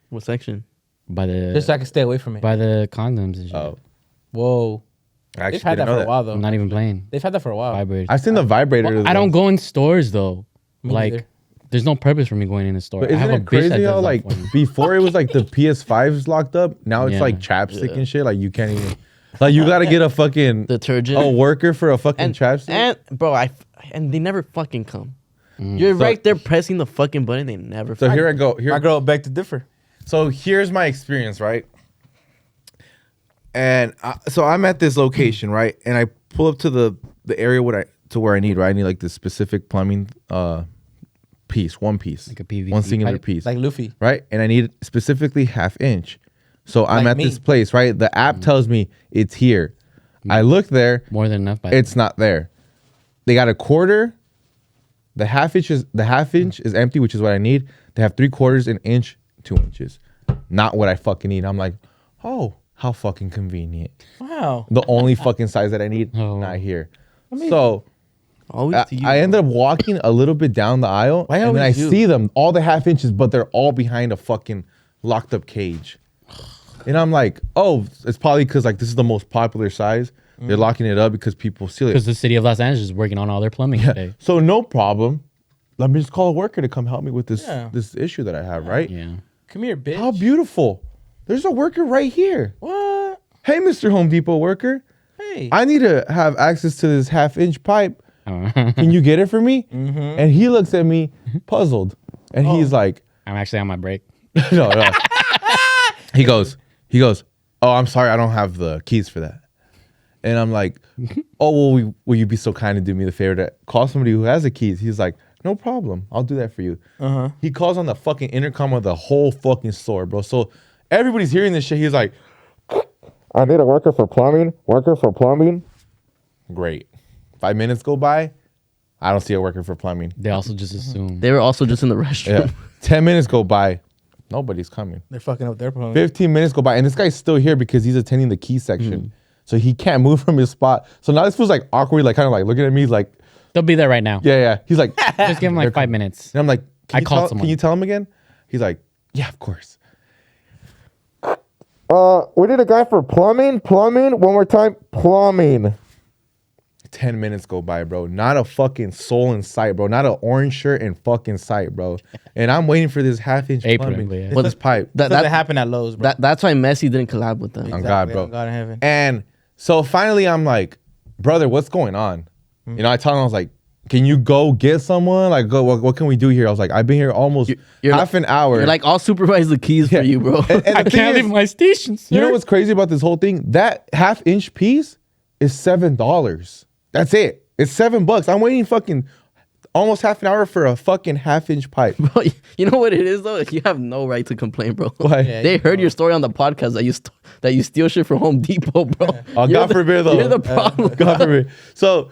What section? By the Just so I can stay away from it. by the condoms and shit. Oh, Whoa. I actually They've had that didn't know for a that. while though. I'm not even playing. They've had that for a while. Vibrators. I've seen the vibrator. Well, I don't go in stores though. Me Like, neither. there's no purpose for me going in a store. But I isn't have a it bitch that crazy does how that like for me. before it was like the PS5s locked up, now it's Yeah. like chapstick and shit. Like you can't even, like you gotta get a fucking Detergent. a worker for a fucking chapstick. And bro, and they never fucking come. You're right there pressing the fucking button. They never. So here I go. My girl beg to differ. So here's my experience, right? And so I'm at this location, right? And I pull up to the area where I need, right? I need like this specific plumbing piece, one piece, Like a PVC one singular pipe? piece, Like Luffy. right? And I need specifically 1/2 inch. So I'm Like at me. this place, right? The app tells me it's here. I look there, More than enough. By it's not there. They got a quarter. The 1/2 inch is empty, which is what I need. They have 3/4 an inch, 2 inches. Not what I fucking need. I'm like, oh, how fucking convenient. Wow. The only fucking size that I need, Oh. not here. So Always to you. I ended up walking a little bit down the aisle, Why and then I always you? see them, all the 1/2 inches, but they're all behind a fucking locked up cage. And I'm like, oh, it's probably because like this is the most popular size. They're locking it up because people steal it. because the city of Los Angeles is working on all their plumbing today. So no problem. Let me just call a worker to come help me with this Yeah. this issue that I have, right? Yeah. Come here, bitch. How beautiful. There's a worker right here. What? Hey, Mr. Home Depot worker. Hey. I need to have access to this 1/2 inch pipe. I'm Can you get it for me? And he looks at me puzzled. And he's like, actually on my break. no. He goes, oh, I'm sorry. I don't have the keys for that. And I'm like, oh, well, will you be so kind and do me the favor to call somebody who has the keys? He's like, no problem. I'll do that for you. He calls on the fucking intercom of the whole fucking store, bro. So everybody's hearing this shit. He's like, I need a worker for plumbing. Great. 5 minutes go by. I don't see a worker for plumbing. They also just assume. They were also just in the restroom. Yeah. 10 minutes go by. Nobody's coming. They're fucking up their plumbing. 15 minutes go by. And this guy's still here because he's attending the key section. So he can't move from his spot. So now this feels like awkward, like kind of like looking at me. He's like, They'll be there right now. yeah. He's like, Just give them like 5 minutes. and I'm like, I called someone. Can you tell him again? He's like, yeah, of course. We need a guy for plumbing. One more time. Plumbing. 10 minutes go by, bro. Not a fucking soul in sight, bro. Not an orange shirt in fucking sight, bro. And I'm waiting for this 1/2 inch Apron, plumbing. yeah. Well, this pipe. That doesn't happen at Lowe's, bro. That's why Messi didn't collab with them. On God, bro. On God in heaven. And so finally, I'm like, brother, what's going on? You know, I told him, I was like, can you go get someone? Like, go. What can we do here? I was like, I've been here almost half an hour. You're like, I'll supervise the keys for you, bro. And I the thing can't is, leave my station, sir. you know what's crazy about this whole thing? That 1/2 inch piece is $7. That's it. It's $7. I'm waiting fucking almost half an hour for a fucking 1/2 inch pipe. Bro, you know what it is though? You have no right to complain, bro. Why? Yeah, They you heard know. your story on the podcast that you steal shit from Home Depot, bro. Oh, God forbid, though. You're the problem. God forbid. So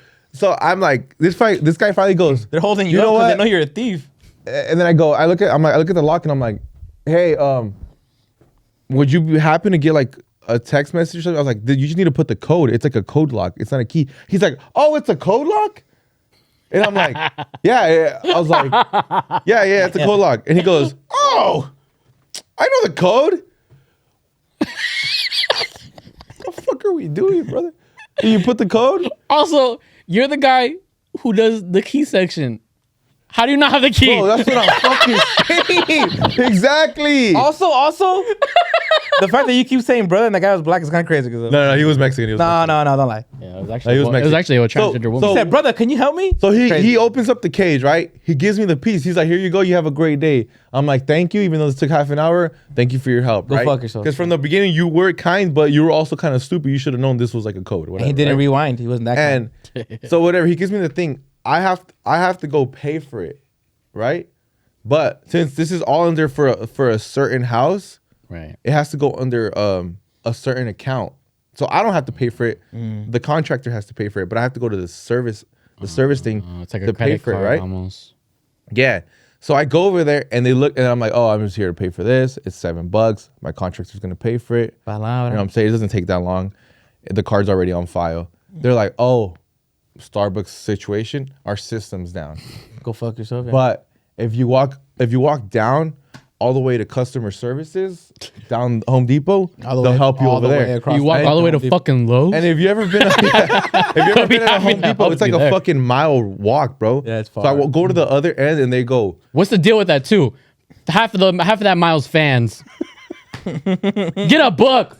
I'm like, this guy finally goes, They're holding you, You know up because they what? know you're a thief. and then I look at the lock and I'm like, hey, would you happen to get like a text message or something? I was like, dude, you just need to put the code. It's like a code lock. It's not a key. He's like, oh, it's a code lock? And I'm like, yeah. I was like, yeah, it's a code lock. And he goes, oh, I know the code. What the fuck are we doing, brother? Can you put the code? Also, you're the guy who does the key section. How do you not have the key? Bro, that's what I'm fucking saying. Exactly. Also, the fact that you keep saying brother and the guy was black is kind of crazy. No, he was Mexican. He was Mexican. No, don't lie. Yeah, it was actually, He was it was Mexican. actually a transgender woman. He said, brother, can you help me? So he Crazy. opens up the cage, right? He gives me the piece. He's like, here you go. You have a great day. I'm like, thank you. Even though this took half an hour, thank you for your help. Go right? fuck yourself. Because from the beginning, you were kind, but you were also kind of stupid. You should have known this was like a code. Whatever, And he didn't right? rewind. He wasn't that kind. And so whatever, he gives me the thing. I have to go pay for it, right? But since this is all under for a certain house, right. it has to go under a certain account. So I don't have to pay for it. The contractor has to pay for it, but I have to go to the service thing It's like to a pay credit for card it, right? almost. Yeah. So I go over there and they look and I'm like, oh, I'm just here to pay for this. It's $7. My contractor's gonna pay for it. You know what I'm saying? It doesn't take that long. The card's already on file. They're like, oh, Starbucks situation, our system's down. Go fuck yourself. Yeah. But if you walk down, all the way to customer services down Home Depot, All the they'll way- help you all over the way there. across You walk the all the way to Home fucking Lowe's. And if you ever been, if you ever been at a Home Depot, it's like a fucking mile walk, bro. Yeah, it's So I far. will go to the other end, and they go, What's the deal with that too? Half of that mile's fans. Get a book.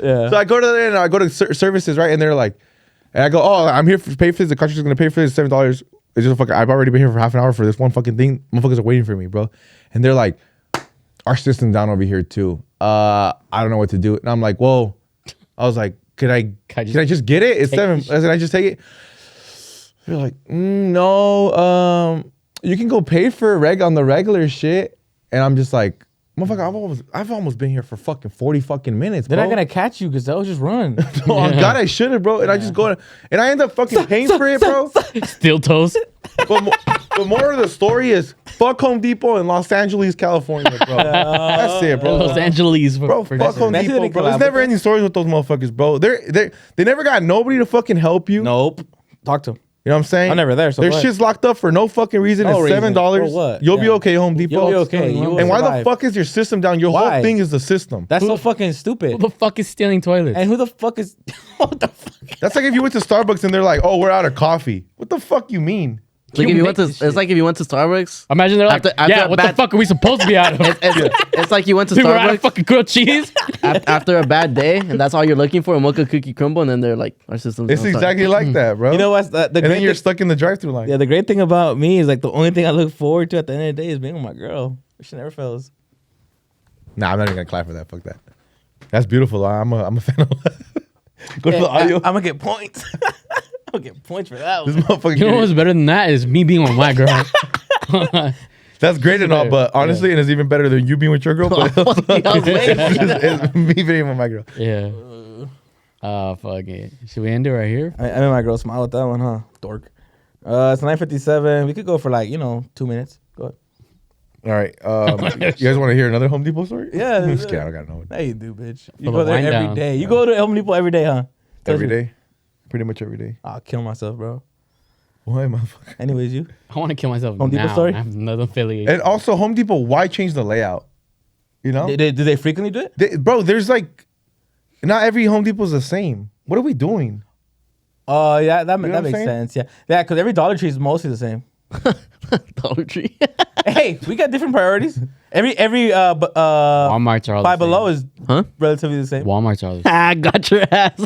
Yeah. So I go to there and I go to services, right? And they're like, and I go, oh, I'm here to pay for this. The country's gonna pay for this, $7. It's just fucking. I've already been here for half an hour for this one fucking thing. Motherfuckers are waiting for me, bro. And they're like, our system's down over here too. I don't know what to do. And I'm like, whoa. I was like, can I just get it? It's $7. Can I just take it? They're like, no. You can go pay for on the regular shit. And I'm just like, motherfucker, I've almost been here for fucking 40 fucking minutes, They're bro. not gonna catch you because they'll just run. Oh God, I should have, bro. And I just go and I end up fucking paying for it, bro. Steel toes. But more of the story is fuck Home Depot in Los Angeles, California, bro. That's it, bro. Los Angeles. Bro, fuck Home Imagine Depot, they bro. collab There's with never them. any stories with those motherfuckers, bro. They never got nobody to fucking help you. Nope. Talk to them. You know what I'm saying? I'm never there, so their what? shit's locked up for no fucking reason. No It's reason. $7. For what? You'll be Yeah. okay, Home Depot. You'll be okay. You will And why the survive. fuck is your system down? Your Why? whole thing is the system. That's so fucking stupid. Who the fuck is stealing toilets? And who the fuck is? What the fuck? That's like if you went to Starbucks and they're like, "Oh, we're out of coffee." What the fuck you mean? Like if you went to, make this shit. it's like if you went to Starbucks. Imagine they're like, After yeah, a what the bad- fuck are we supposed to be out of? It's like you went to People are out of Starbucks fucking grilled cheese. after a bad day, and that's all you're looking for—a mocha cookie crumble, and then they're like, "Our system's." It's down." exactly like that, bro. You know what's the and then great you're thing? stuck in the drive-through line. Yeah, the great thing about me is like the only thing I look forward to at the end of the day is being with my girl. She never fails. Nah, I'm not even gonna clap for that. Fuck that. That's beautiful. I'm a fan of. Go to the I'm audio. gonna get points. I'm gonna get points for that This one. motherfucker. You know what's better than that is me being with my girl. That's great and all, but honestly, and it's even better than you being with your girl. But I was waiting. it's me being with my girl. Yeah. Fuck it. Should we end it right here? I made my girl smile with that one, huh? Dork. It's 9:57. We could go for like 2 minutes. Go ahead. All right. You guys want to hear another Home Depot story? Yeah. I'm just kidding. I don't got no one. Yeah, you do, bitch. You For go the there wind every down. day. You go to Home Depot every day, huh? Every day, pretty much every day. I'll kill myself, bro. Why, motherfucker? Anyways, you. I want to kill myself Home Depot now. story? I have another affiliation. And also, Home Depot. Why change the layout? You know, Do they frequently do it? bro. There's like, not every Home Depot is the same. What are we doing? Oh, yeah, that what I'm makes saying? sense. Yeah, because every Dollar Tree is mostly the same. Dollar Tree. Hey, we got different priorities. Every Walmarts are all Five the same. Below is Huh? relatively the same. Walmarts are all the same. I got your ass. We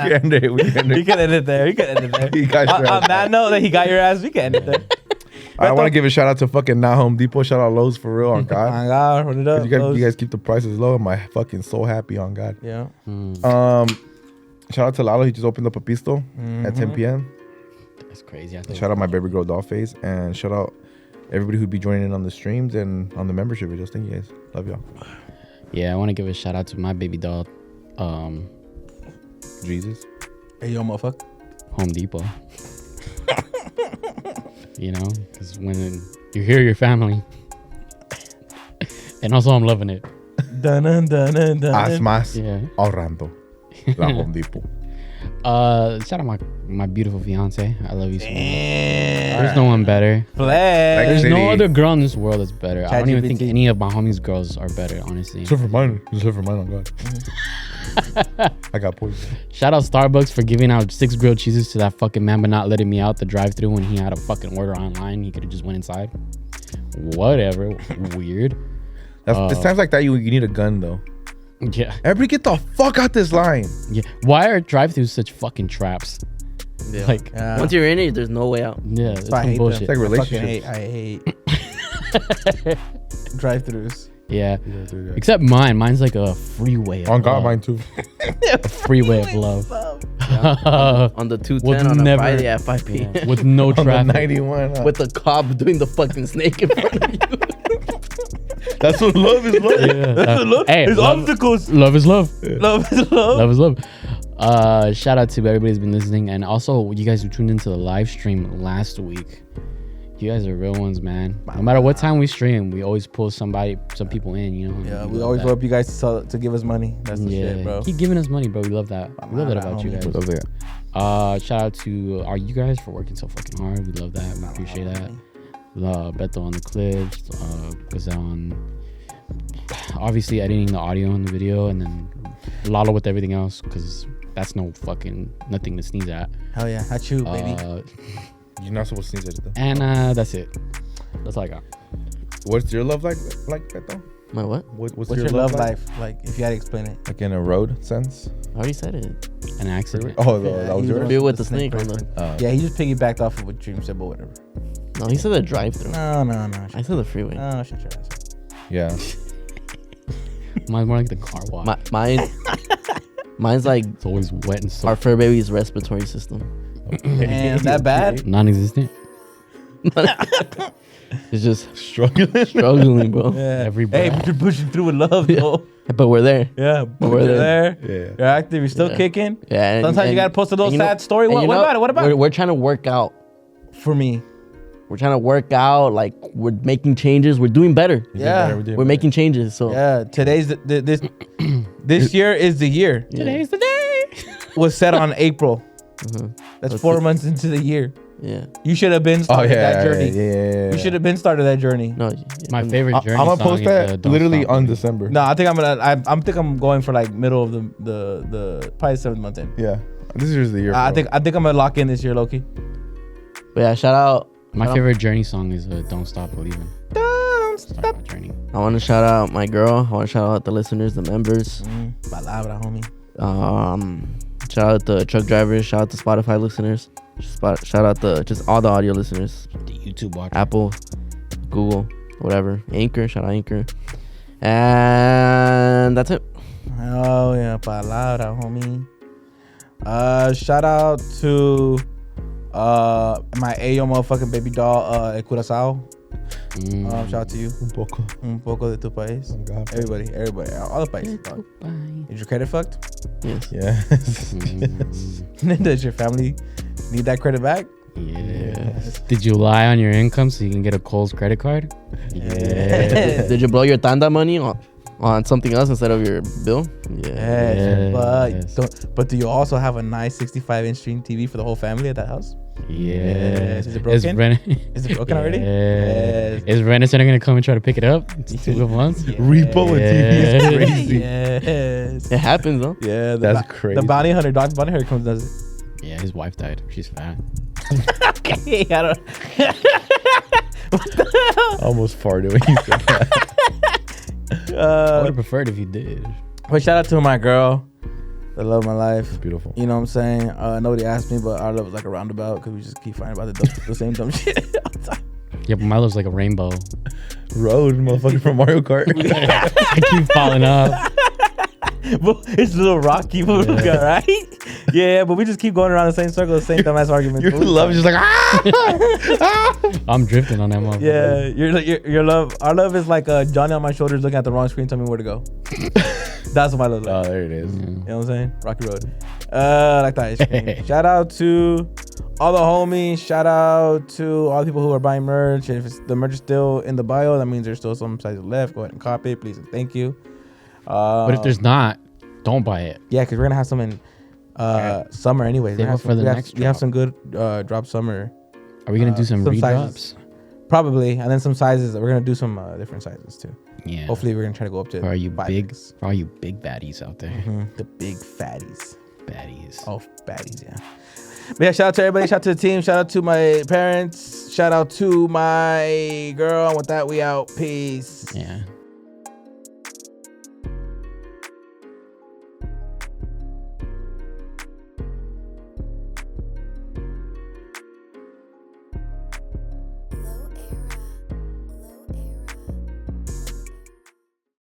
can end it. We can end You it. can end it there. You can end it there. He got your On ass. that note, that he got your ass. We can end it there. I want to give a shout out to fucking not Home Depot. Shout out Lowe's for real on God. My God, run it up. You guys keep the prices low. I'm fucking so happy on God. Yeah. Shout out to Lalo. He just opened up a pisto at 10 p.m. That's crazy. I think. Shout out my baby girl Dollface, and shout out everybody who'd be joining in on the streams and on the membership videos. Thank you guys. Love y'all. Yeah, I want to give a shout out to my baby doll, Jesus. Hey, yo, motherfucker. Home Depot. You know, because when you hear your family, and also I'm loving it. Dun dun dun dun dun. Haz más Yeah. ahorrando. La Home Depot. Shout out my beautiful fiance. I love you so much. Damn. There's no one better. Flag. There's City. no other girl in this world that's better. I don't even think ChatGPT. any of my homies' girls are better, honestly. Except for mine. Except for mine on God. I got poison. Shout out Starbucks for giving out 6 grilled cheeses to that fucking man, but not letting me out the drive-thru when he had a fucking order online. He could have just went inside. Whatever. Weird. It's times like that you need a gun though. Yeah. Everybody get the fuck out this line. Yeah. Why are drive-thrus such fucking traps? Yeah. Like, Yeah. Once you're in it, there's no way out. yeah, it's I some hate bullshit. It's like I fucking relationships. hate drive-thrus. Yeah. Except mine. Mine's like a freeway of On God, love. mine too. A freeway of love. On the 210 Would on never- a Friday at 5 p.m. Yeah, with no On the traffic. 91. With the cop doing the fucking snake in front of you. That's what love is. Love. Yeah. Hey, There's love, obstacles. love is love. Love is love. Love is love. Shout out to everybody who's been listening, and also you guys who tuned into the live stream last week. You guys are real ones, man. No matter what time we stream, we always pull some people in. You know. Yeah, and we love always that. love you guys to give us money. That's the shit, bro. Keep giving us money, bro. We love that. We love that about you guys. Love that. Shout out to you guys for working so fucking hard. We love that. We appreciate that. Beto on the clips, Gazan, obviously editing the audio and the video, and then Lalo with everything else, because that's nothing to sneeze at. Hell yeah, that's you, baby. You're not supposed to sneeze at it though. And that's it. That's all I got. What's your love like Beto? My what? What's your love life like? If you had to explain it. Like in a road sense? I already said it. An accident. Oh, Yeah, that was he yours? Be with the snake on the. Yeah, he just piggybacked off of what Dream said, but whatever. No, he said the drive-through. No. I said the freeway. No, shut your ass up. Yeah. Mine's more like the car wash. Mine's like It's always wet and our soaked. fur baby's respiratory system. And that bad? Non-existent. It's just Struggling. bro. Yeah. Every Hey, breath. but you're pushing through with love, though. But we're there. Yeah, but We're you're there. there. Yeah. You're active. You're still Yeah. kicking. Yeah. and- Sometimes you and- gotta post a little and you know- sad story. and What you know, about it? What about it? We're trying to work out. For me, We're trying to work out. Like we're making changes. We're doing better. yeah, We're making changes. So yeah. Today's this year is the year. Today's the day. Was set on April. Mhm. That's Let's 4 see. months into the year. yeah. You should have been Oh, started yeah. that journey. Yeah. You should have been started that journey. No. My favorite journey I'm gonna song post is, that Don't literally Stop on Believing. December. No, I think I'm going for like middle of the probably 7th month in. Yeah. This is the year. I bro. think I'm gonna lock in this year, Loki. But yeah, shout out. My Shout out- favorite journey song is Don't Stop Believing. Don't Start stop. my journey. I want to shout out my girl. I want to shout out the listeners, the members. Palabra, homie. Shout out the truck drivers. Shout out the Spotify listeners. Shout out just all the audio listeners. The YouTube watch. Apple, Google, whatever. Anchor. Shout out Anchor. And that's it. Oh yeah, palabra, homie. Shout out to my Ayo motherfucking baby doll, El Curazao. Shout out to you. Un poco de tu país. Oh, God. Everybody, all the países. Dog. Is your credit fucked? Yes. Yeah. Does your family need that credit back? Yeah. Did you lie on your income so you can get a Kohl's credit card? Yeah. Did you blow your tanda money on something else instead of your bill? Yeah. Yes. Yes. But do you also have a nice 65-inch screen TV for the whole family at that house? Yes. Is it broken? Is it broken already? Yes. Is Rent-A-Center gonna come and try to pick it up? It's 2 good months. Repo and TV is crazy. Yes. It happens though. Yeah, That's crazy. The bounty hunter, Dog Bounty Hunter comes and does it. Yeah, his wife died. She's fat. Okay, I don't. I almost farted when you said that. I would have preferred if you did. But shout out to my girl, the love of my life. Beautiful. You know what I'm saying? Nobody asked me, but our love is like a roundabout because we just keep fighting about the same dumb shit all the time. Yeah, but my love's like a rainbow. Road, motherfucker, from Mario Kart. I keep falling off. But it's a little rocky, but right? Yeah, but we just keep going around the same circle, the same dumbass arguments. Your but we love is fine. just like I'm drifting on that motherfucker. Yeah, your love. Our love is like Johnny on my shoulders looking at the wrong screen, telling me where to go. That's what my love is. Oh, there it is. You know what I'm saying? Rocky Road. Like that ice cream. Shout out to all the homies. Shout out to all the people who are buying merch. If the merch is still in the bio, that means there's still some sizes left. Go ahead and copy it, please and thank you. But if there's not, don't buy it. Yeah, because we're gonna have some in summer anyways. Save up for the next We have drop. some good drop summer. Are we gonna do some redrops? sizes. Probably, and then some sizes. We're gonna do some different sizes too. Yeah. Hopefully, we're gonna try to go up to. For all you 5X. for all you big baddies out there. The big fatties. Baddies. Oh, baddies, yeah. But yeah, shout out to everybody. Shout out to the team. Shout out to my parents. Shout out to my girl. And with that, we out. Peace. Yeah.